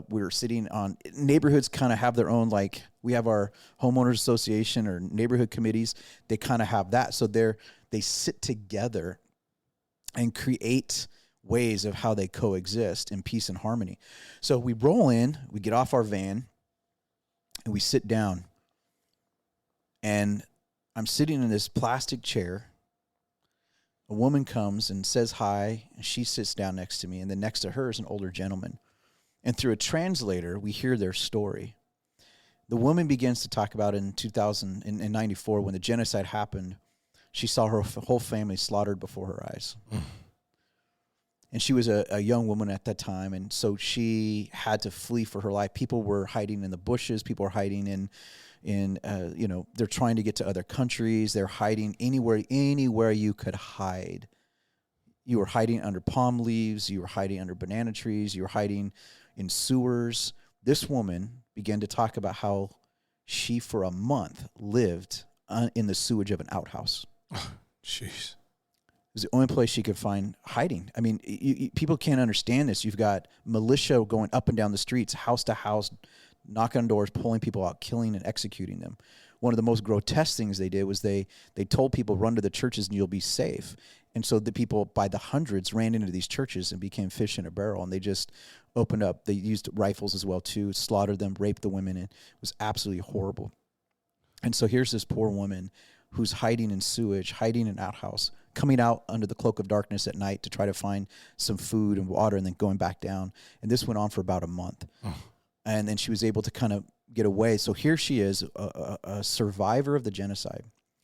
Speaker 2: We're sitting on neighborhoods kind of have their own, like we have our homeowners association or neighborhood committees. They kind of have that. So they sit together and create ways of how they coexist in peace and harmony. So we roll in, we get off our van, and we sit down. And I'm sitting in this plastic chair. A woman comes and says hi, and she sits down next to me, and then next to her is an older gentleman. And through a translator, we hear their story. The woman begins to talk about in 1994, when the genocide happened, she saw her whole family slaughtered before her eyes. And she was a young woman at that time, and so she had to flee for her life. People were hiding in the bushes. People were hiding in they're trying to get to other countries. They're hiding anywhere you could hide. You were hiding under palm leaves. You were hiding under banana trees. You were hiding in sewers. This woman began to talk about how she, for a month, lived in the sewage of an outhouse.
Speaker 1: Jeez.
Speaker 2: It was the only place she could find hiding. I mean, people can't understand this. You've got militia going up and down the streets, house to house, knocking on doors, pulling people out, killing and executing them. One of the most grotesque things they did was they told people, run to the churches and you'll be safe. And so the people by the hundreds ran into these churches and became fish in a barrel. And they just opened up. They used rifles as well, too, slaughtered them, raped the women. It was absolutely horrible. And so here's this poor woman who's hiding in sewage, hiding in an outhouse, coming out under the cloak of darkness at night to try to find some food and water, and then going back down. And this went on for about a month. And then she was able to kind of get away. So here she is, a survivor of the genocide.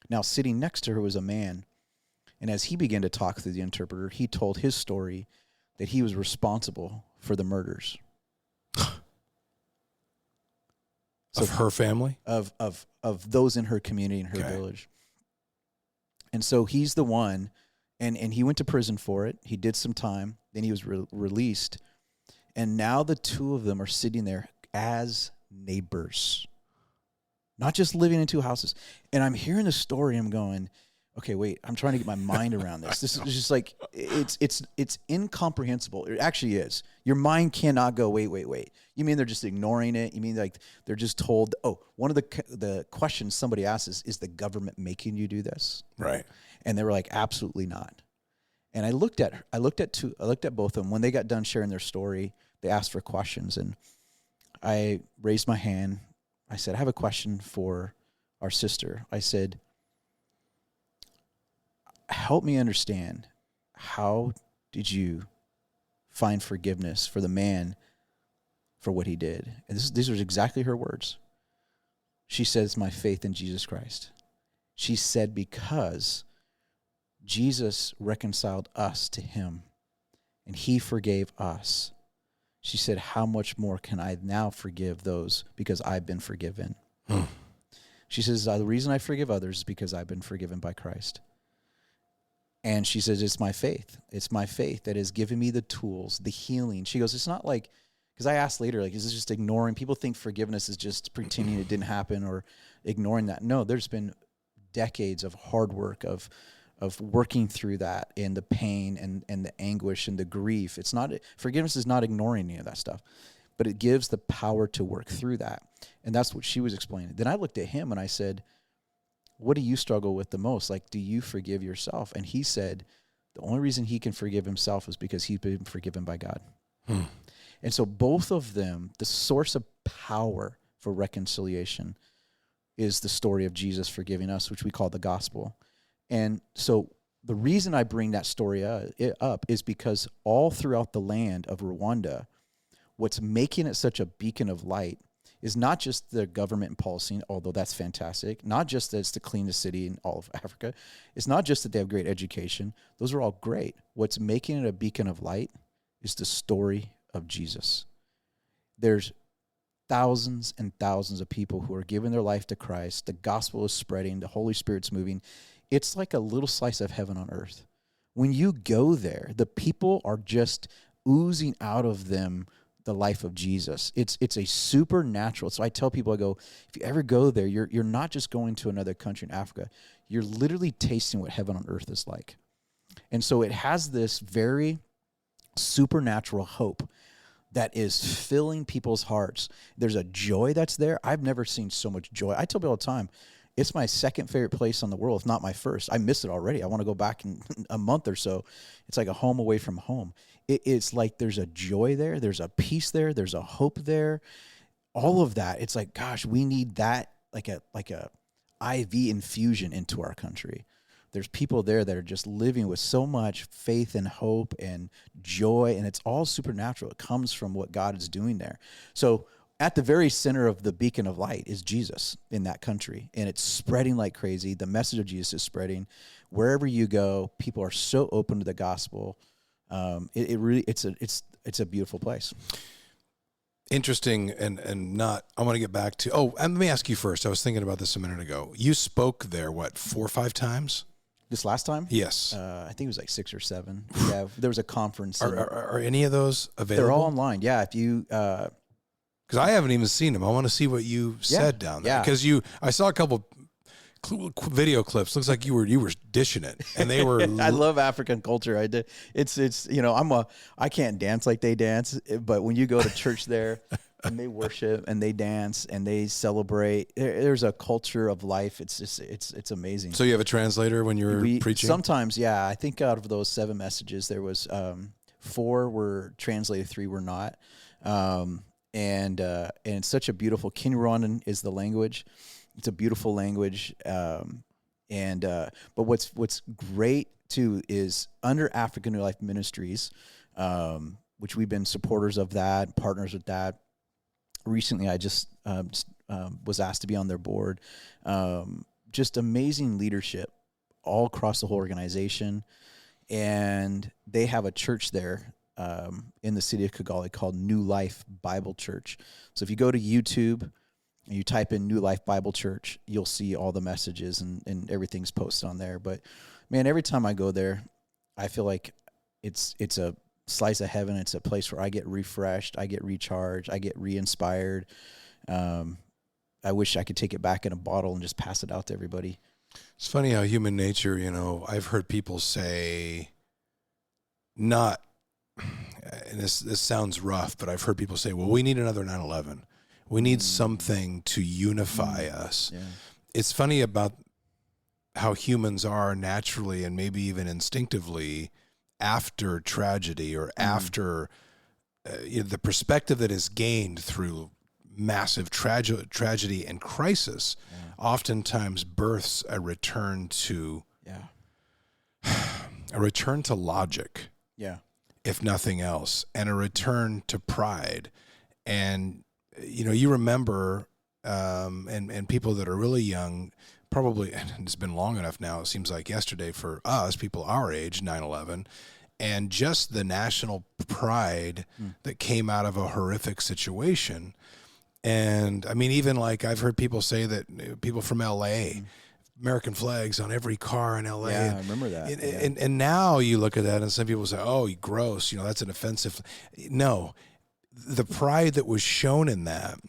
Speaker 2: Now, sitting next to her was a man. And as he began to talk through the interpreter, he told his story that he was responsible for the murders.
Speaker 1: Of her family?
Speaker 2: Of those in her community, in her village. And so he's the one, and he went to prison for it. He did some time. Then he was released. And now the two of them are sitting there as neighbors, not just living in two houses. And I'm hearing the story, and I'm going, okay, wait, I'm trying to get my mind around this. This is just like, it's incomprehensible. It actually is. Your mind cannot go, wait. You mean they're just ignoring it? You mean like they're just told, one of the questions somebody asks is the government making you do this?
Speaker 1: Right.
Speaker 2: And they were like, absolutely not. And I looked at both of them. When they got done sharing their story, they asked for questions, and I raised my hand. I said, I have a question for our sister. I said, help me understand, how did you find forgiveness for the man for what he did? And these are exactly her words. She says, my faith in Jesus Christ. She said, because Jesus reconciled us to him, and he forgave us. She said, how much more can I now forgive those because I've been forgiven? She says, the reason I forgive others is because I've been forgiven by Christ. And she says, it's my faith. It's my faith that has given me the tools, the healing. She goes, it's not like, because I asked later, like, is this just ignoring? People think forgiveness is just pretending it didn't happen or ignoring that. No, there's been decades of hard work of working through that and the pain and the anguish and the grief. It's not, forgiveness is not ignoring any of that stuff, but it gives the power to work through that. And that's what she was explaining. Then I looked at him and I said, what do you struggle with the most? Like, do you forgive yourself? And he said, the only reason he can forgive himself is because he's been forgiven by God. And so both of them, the source of power for reconciliation is the story of Jesus forgiving us, which we call the gospel. And so the reason I bring that story up is because all throughout the land of Rwanda, what's making it such a beacon of light is not just the government and policy, although that's fantastic, not just that it's the cleanest city in all of Africa. It's not just that they have great education. Those are all great. What's making it a beacon of light is the story of Jesus. There's thousands and thousands of people who are giving their life to Christ. The gospel is spreading. The Holy Spirit's moving. It's like a little slice of heaven on earth. When you go there, the people are just oozing out of them the life of Jesus. It's a supernatural. So I tell people, I go, if you ever go there, you're not just going to another country in Africa. You're literally tasting what heaven on earth is like. And so it has this very supernatural hope that is filling people's hearts. There's a joy that's there. I've never seen so much joy. I tell people all the time, it's my second favorite place on the world, if not my first. I miss it already. I want to go back in a month or so. It's like a home away from home. It's like there's a joy there. There's a peace there. There's a hope there. All of that. It's like, gosh, we need that like a IV infusion into our country. There's people there that are just living with so much faith and hope and joy, and it's all supernatural. It comes from what God is doing there. So at the very center of the beacon of light is Jesus in that country, and it's spreading like crazy. The message of Jesus is spreading. Wherever you go, people are so open to the gospel. It's a beautiful place.
Speaker 1: Interesting, and not. I want to get back to. Oh, and let me ask you first. I was thinking about this a minute ago. You spoke there, what, 4 or 5 times?
Speaker 2: This last time?
Speaker 1: Yes.
Speaker 2: I think it was like 6 or 7. Yeah, there was a conference.
Speaker 1: Are any of those available?
Speaker 2: They're all online. Yeah, if you.
Speaker 1: Because I haven't even seen them. I want to see what you said down there. Because I saw a couple video clips. Looks like you were dishing it, and they were.
Speaker 2: I love African culture. I did. It's I can't dance like they dance, but when you go to church there, and they worship and they dance and they celebrate, there's a culture of life. It's just it's amazing.
Speaker 1: So you have a translator when you're preaching?
Speaker 2: Sometimes, yeah. I think out of those 7 messages, there was 4 were translated, 3 were not. And it's such a beautiful. Kinyarwanda is the language. It's a beautiful language. But what's great too is under African New Life Ministries, which we've been supporters of that, partners with that. Recently, I just was asked to be on their board. Just amazing leadership all across the whole organization, and they have a church there. In the city of Kigali called New Life Bible Church. So if you go to YouTube and you type in New Life Bible Church, you'll see all the messages and everything's posted on there. But man, every time I go there, I feel like it's a slice of heaven. It's a place where I get refreshed, I get recharged, I get re-inspired. I wish I could take it back in a bottle and just pass it out to everybody.
Speaker 1: It's funny how human nature, I've heard people say not, and this sounds rough, but I've heard people say, well, we need another 9/11. We need something to unify us. Yeah. It's funny about how humans are naturally and maybe even instinctively after tragedy or after the perspective that is gained through massive tragedy and crisis oftentimes births a return to logic. Yeah. If nothing else, and a return to pride. And, you remember, and people that are really young, probably, and it's been long enough now, it seems like yesterday for us, people our age, 9/11, and just the national pride that came out of a horrific situation. And, I mean, even like I've heard people say that people from L.A., American flags on every car in LA.
Speaker 2: Yeah, I remember that.
Speaker 1: And now you look at that and some people say, oh, gross, that's an offensive. No, the pride that was shown in that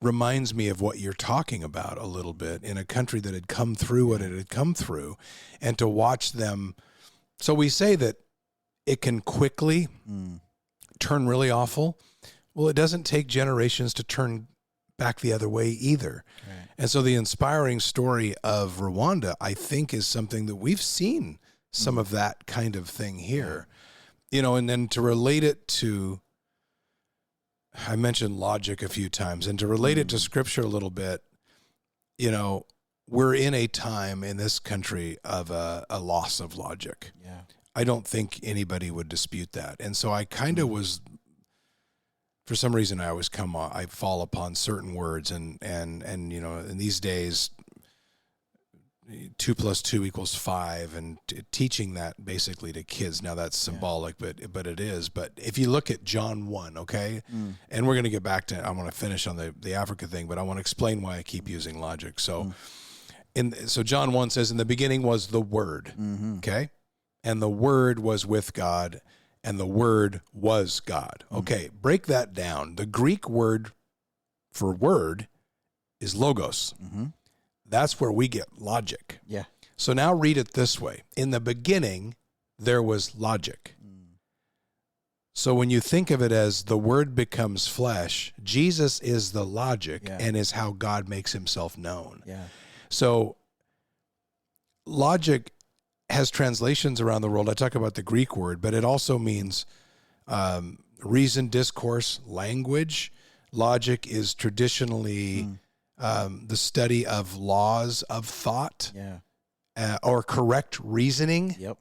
Speaker 1: reminds me of what you're talking about a little bit, in a country that had come through what it had come through, and to watch them. So we say that it can quickly turn really awful. Well, it doesn't take generations to turn back the other way either. Right. And so the inspiring story of Rwanda, I think, is something that we've seen some of that kind of thing here. You know, and then to relate it to, I mentioned logic a few times, and to relate it to Scripture a little bit, you know, we're in a time in this country of a loss of logic. Yeah. I don't think anybody would dispute that. And so I kind of was, for some reason, I fall upon certain words, and you know, in these days, 2 + 2 = 5, and teaching that basically to kids. Now that's symbolic, but it is. But if you look at John 1, okay, and we're going to get back to, I want to finish on the Africa thing, but I want to explain why I keep using logic. So, so John 1 says, in the beginning was the Word, okay, and the Word was with God, and the Word was God. Okay, break that down. The Greek word for word is logos. That's where we get logic. Yeah. So now read it this way. In the beginning, there was logic. So when you think of it as the Word becomes flesh, Jesus is the logic and is how God makes himself known. Yeah. So logic has translations around the world. I talk about the Greek word, but it also means reason, discourse, language. Logic is traditionally the study of laws of thought, or correct reasoning. Yep.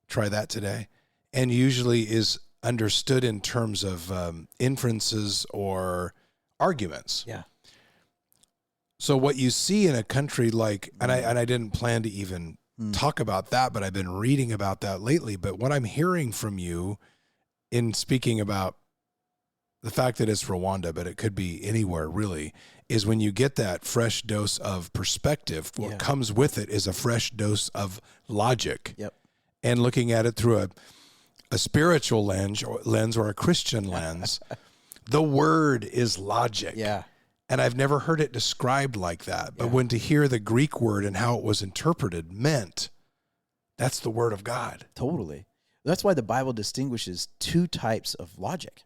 Speaker 1: Try that today. And usually is understood in terms of inferences or arguments. Yeah. So what you see in a country like, and I didn't plan to even talk about that, but I've been reading about that lately. But what I'm hearing from you in speaking about the fact that it's Rwanda, but it could be anywhere really, is when you get that fresh dose of perspective, what comes with it is a fresh dose of logic. Yep. And looking at it through a spiritual lens or a Christian lens, the Word is logic. Yeah. And I've never heard it described like that. But when to hear the Greek word and how it was interpreted meant that's the Word of God. Totally. That's why the Bible distinguishes two types of logic.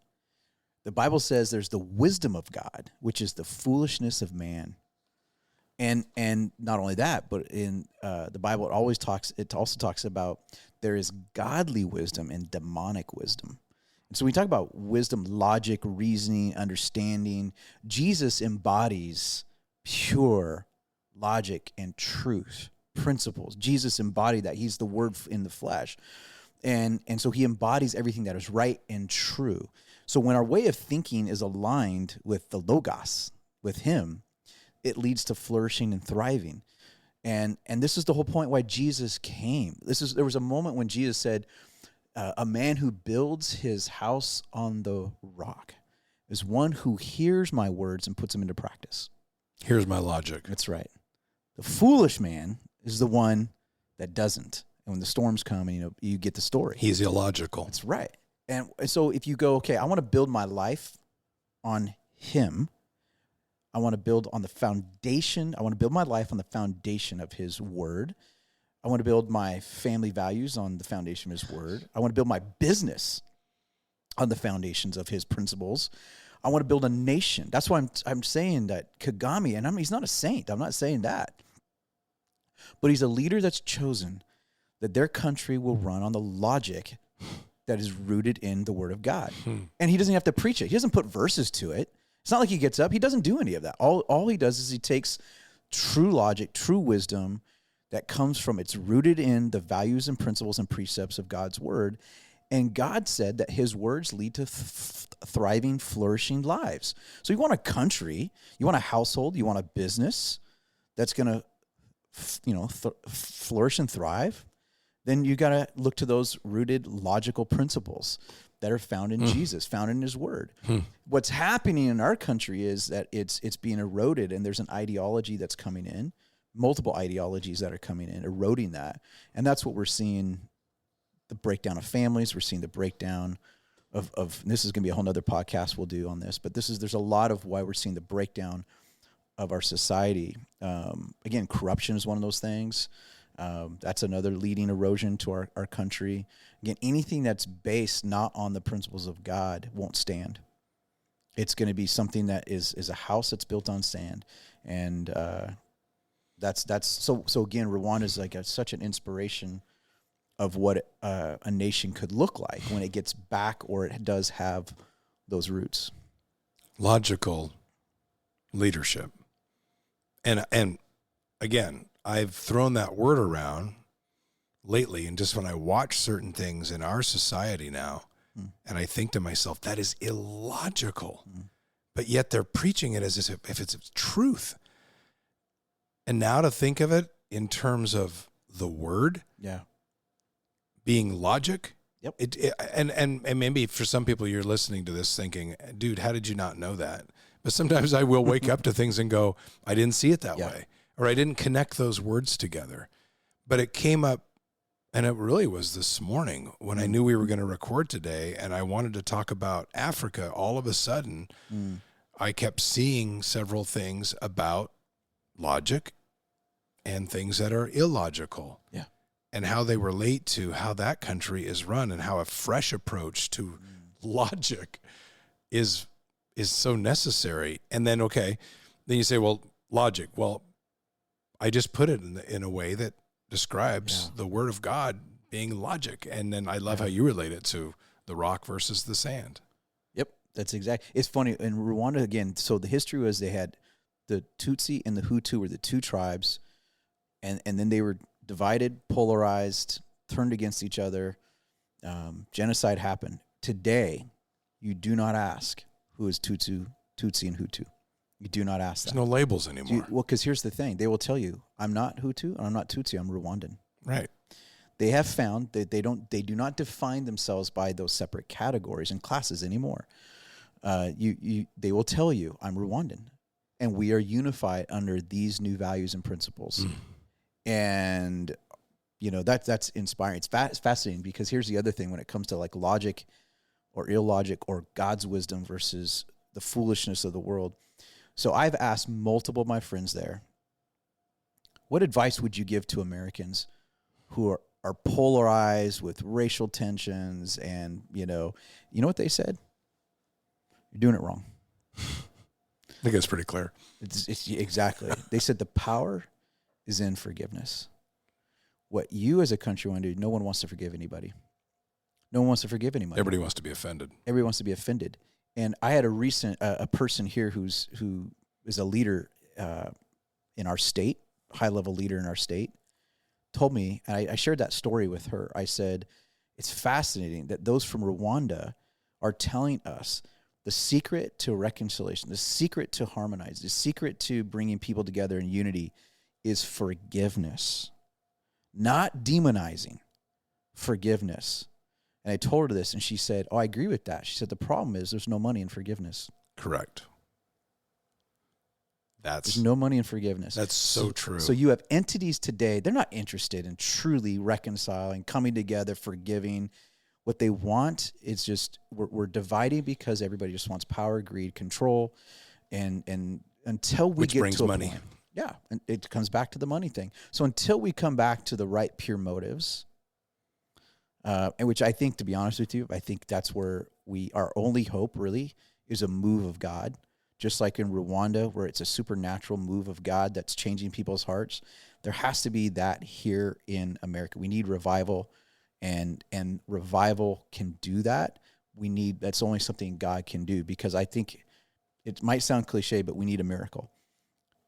Speaker 1: The Bible says there's the wisdom of God, which is the foolishness of man. And not only that, but in the Bible, it also talks about there is godly wisdom and demonic wisdom. And so we talk about wisdom, logic, reasoning, understanding. Jesus embodies pure logic and truth, principles. Jesus embodied that. He's the Word in the flesh. And so he embodies everything that is right and true. So when our way of thinking is aligned with the Logos, with him, it leads to flourishing and thriving. And this is the whole point why Jesus came. There was a moment when Jesus said, a man who builds his house on the rock is one who hears my words and puts them into practice. Here's my logic. That's right. The foolish man is the one that doesn't. And when the storms come, and you get the story. He's illogical. That's right. And so if you go, okay, I want to build my life on him. I want to build on the foundation. I want to build my life on the foundation of his word. I want to build my family values on the foundation of his word. I want to build my business on the foundations of his principles. I want to build a nation. That's why I'm saying that Kagame, and he's not a saint. I'm not saying that. But he's a leader that's chosen that their country will run on the logic that is rooted in the Word of God. And he doesn't have to preach it. He doesn't put verses to it. It's not like he gets up. He doesn't do any of that. All he does is he takes true logic, true wisdom that comes from, it's rooted in the values and principles and precepts of God's Word. And God said that his words lead to thriving, flourishing lives. So you want a country, you want a household, you want a business that's going to flourish and thrive, then you got to look to those rooted logical principles that are found in Jesus, found in his word. What's happening in our country is that it's being eroded, and there's an ideology that's coming in, multiple ideologies that are coming in, eroding that. And that's what we're seeing, the breakdown of families. We're seeing the breakdown of this is going to be a whole nother podcast we'll do on this, but there's a lot of why we're seeing the breakdown
Speaker 2: of our society. Again, corruption is one of those things. That's another leading erosion to our country. Again, anything that's based not on the principles of God won't stand. It's going to be something that is a house that's built on sand, and that's so. So again, Rwanda is like such an inspiration of what a nation could look like when it gets back, or it does have those roots.
Speaker 1: Logical leadership, and again, I've thrown that word around lately, and just when I watch certain things in our society now, and I think to myself, that is illogical, but yet they're preaching it as if it's truth. And now to think of it in terms of the word, being logic.
Speaker 2: Yep.
Speaker 1: And maybe for some people you're listening to this thinking, dude, how did you not know that? But sometimes I will wake up to things and go, I didn't see it that way, or I didn't connect those words together. But it came up, and it really was this morning when I knew we were going to record today, and I wanted to talk about Africa. All of a sudden, I kept seeing several things about logic and things that are illogical.
Speaker 2: Yeah.
Speaker 1: And how they relate to how that country is run, and how a fresh approach to logic is so necessary. And then, then you say, well, logic. Well, I just put it in a way that describes the word of God being logic. And then I love how you relate it to the rock versus the sand.
Speaker 2: Yep, that's exact. It's funny, in Rwanda, again, so the history was they had the Tutsi and the Hutu were the two tribes, and then they were divided, polarized, turned against each other. Genocide happened. Today, you do not ask who is Tutsi and Hutu. You do not ask that.
Speaker 1: There's no labels anymore.
Speaker 2: Because here's the thing. They will tell you, I'm not Hutu, and I'm not Tutsi, I'm Rwandan.
Speaker 1: Right.
Speaker 2: They have found that they do not define themselves by those separate categories and classes anymore. They will tell you, I'm Rwandan, and we are unified under these new values and principles. And, that's inspiring. It's fascinating, because here's the other thing when it comes to like logic or illogic or God's wisdom versus the foolishness of the world. So I've asked multiple of my friends there, what advice would you give to Americans who are polarized with racial tensions? And, you know what they said? You're doing it wrong.
Speaker 1: I think it's pretty clear.
Speaker 2: It's exactly. They said the power is in forgiveness. What you as a country want to do, no one wants to forgive anybody. No one wants to forgive anybody.
Speaker 1: Everybody wants to be offended.
Speaker 2: Everybody wants to be offended. And I had a person here who is a leader in our state, high-level leader in our state, told me, and I shared that story with her. I said, it's fascinating that those from Rwanda are telling us the secret to reconciliation, the secret to harmonize, the secret to bringing people together in unity is forgiveness, not demonizing, forgiveness. And I told her this, and she said, I agree with that. She said, the problem is there's no money in forgiveness.
Speaker 1: Correct.
Speaker 2: There's no money in forgiveness.
Speaker 1: That's so true.
Speaker 2: So you have entities today, they're not interested in truly reconciling, coming together, forgiving. What they want is just, we're dividing because everybody just wants power, greed, control, and until we get
Speaker 1: brings
Speaker 2: to a
Speaker 1: money.
Speaker 2: point, and it comes back to the money thing. So until we come back to the right pure motives, and which I think, to be honest with you, I think that's where our only hope really is a move of God, just like in Rwanda, where it's a supernatural move of God that's changing people's hearts. There has to be that here in America. We need revival, and revival can do that. That's only something God can do, because I think it might sound cliche, but we need a miracle.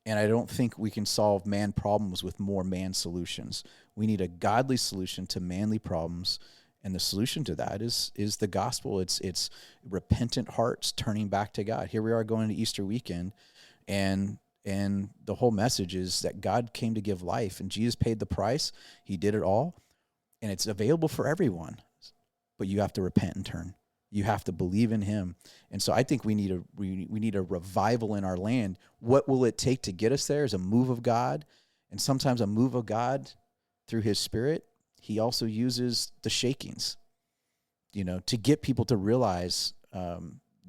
Speaker 2: And I don't think we can solve man problems with more man solutions. We need a godly solution to manly problems, and the solution to that is the gospel. It's repentant hearts turning back to God. Here we are going to Easter weekend, and the whole message is that God came to give life, and Jesus paid the price. He did it all, and it's available for everyone. But you have to repent and turn. You have to believe in him. And so I think we need a revival in our land. What will it take to get us there is a move of God. And sometimes a move of God through his Spirit, he also uses the shakings, to get people to realize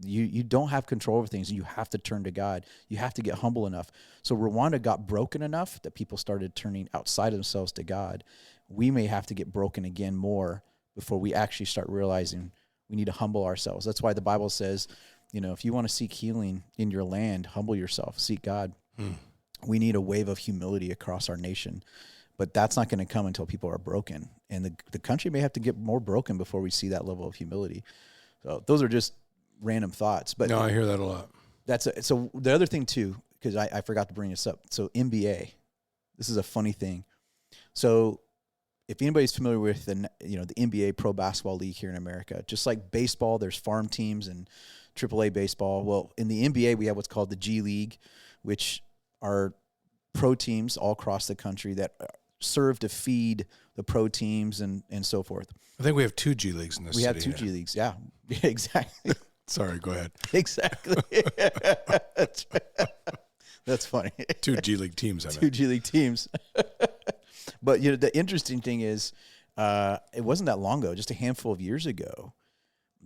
Speaker 2: You don't have control over things. You have to turn to God. You have to get humble enough. So Rwanda got broken enough that people started turning outside of themselves to God. We may have to get broken again more before we actually start realizing we need to humble ourselves. That's why the Bible says, if you want to seek healing in your land, humble yourself, seek God. We need a wave of humility across our nation. But that's not going to come until people are broken. And the country may have to get more broken before we see that level of humility. So those are just random thoughts. But
Speaker 1: no, I hear that a lot.
Speaker 2: So the other thing too, because I forgot to bring this up. So NBA, this is a funny thing. So if anybody's familiar with the NBA Pro Basketball League here in America, just like baseball, there's farm teams and AAA baseball. Well, in the NBA, we have what's called the G League, which are pro teams all across the country that serve to feed the pro teams and so forth.
Speaker 1: I think we have 2 G Leagues in this city.
Speaker 2: We have 2 G Leagues, yeah. Exactly.
Speaker 1: Sorry, go ahead.
Speaker 2: Exactly. That's funny.
Speaker 1: 2 G League teams, I mean.
Speaker 2: 2 G League teams. But the interesting thing is, it wasn't that long ago, just a handful of years ago,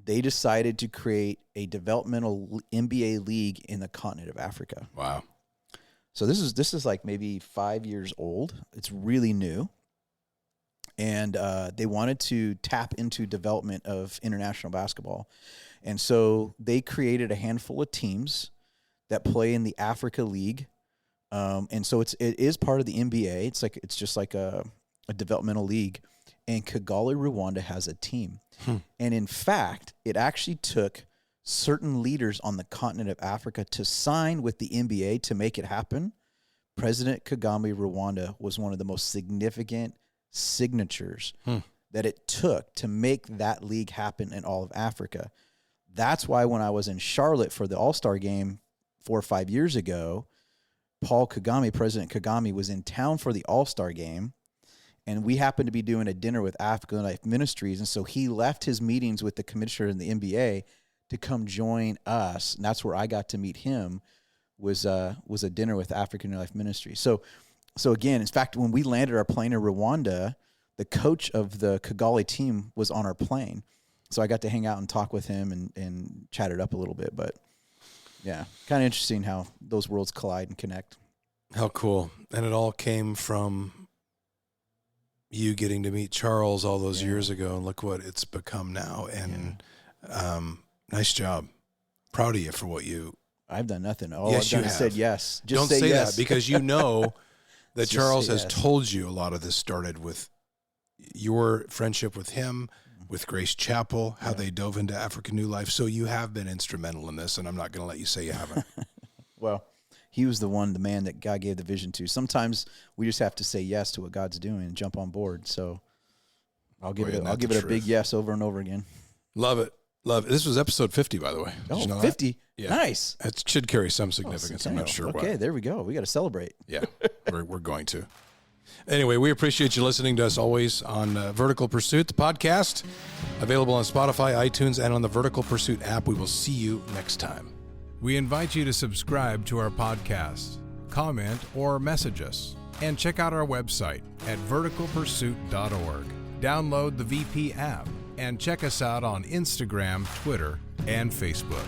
Speaker 2: they decided to create a developmental NBA league in the continent of Africa.
Speaker 1: Wow.
Speaker 2: So this is like maybe 5 years old. It's really new. And they wanted to tap into development of international basketball. And so they created a handful of teams that play in the Africa League. And so it is part of the NBA. It's just like a developmental league. And Kigali, Rwanda has a team. And in fact, it actually took certain leaders on the continent of Africa to sign with the NBA to make it happen. President Kagame, Rwanda, was one of the most significant signatures that it took to make that league happen in all of Africa. That's why when I was in Charlotte for the All-Star game 4 or 5 years ago, Paul Kagame, President Kagame, was in town for the All-Star game, and we happened to be doing a dinner with African Life Ministries, and so he left his meetings with the commissioner in the NBA to come join us, and that's where I got to meet him, was a dinner with African Life Ministries. So again, in fact, when we landed our plane in Rwanda, the coach of the Kigali team was on our plane. So I got to hang out and talk with him and chat it up a little bit. But, yeah, kind of interesting how those worlds collide and connect.
Speaker 1: How cool. And it all came from you getting to meet Charles all those years ago, and look what it's become now. And nice job. Proud of you for what you...
Speaker 2: I've done nothing. All I've done is said yes. Just
Speaker 1: Don't say
Speaker 2: yes.
Speaker 1: that, because you know that Charles has told you a lot of this started with your friendship with him, with Grace Chapel, how they dove into African New Life. So you have been instrumental in this, and I'm not going to let you say you haven't.
Speaker 2: Well, he was the man that God gave the vision to. Sometimes we just have to say yes to what God's doing and jump on board. So I'll give it a big yes over and over again.
Speaker 1: Love it. Love it. This was episode 50, by the way.
Speaker 2: Did you know
Speaker 1: 50?
Speaker 2: That? Yeah. Nice.
Speaker 1: It should carry some significance. I'm not sure why.
Speaker 2: Okay, there we go. We got to celebrate.
Speaker 1: Yeah, we're going to. Anyway, we appreciate you listening to us always on Vertical Pursuit, the podcast, available on Spotify, iTunes, and on the Vertical Pursuit app. We will see you next time. We invite you to subscribe to our podcast, comment, or message us, and check out our website at verticalpursuit.org. Download the VP app and check us out on Instagram, Twitter, and Facebook.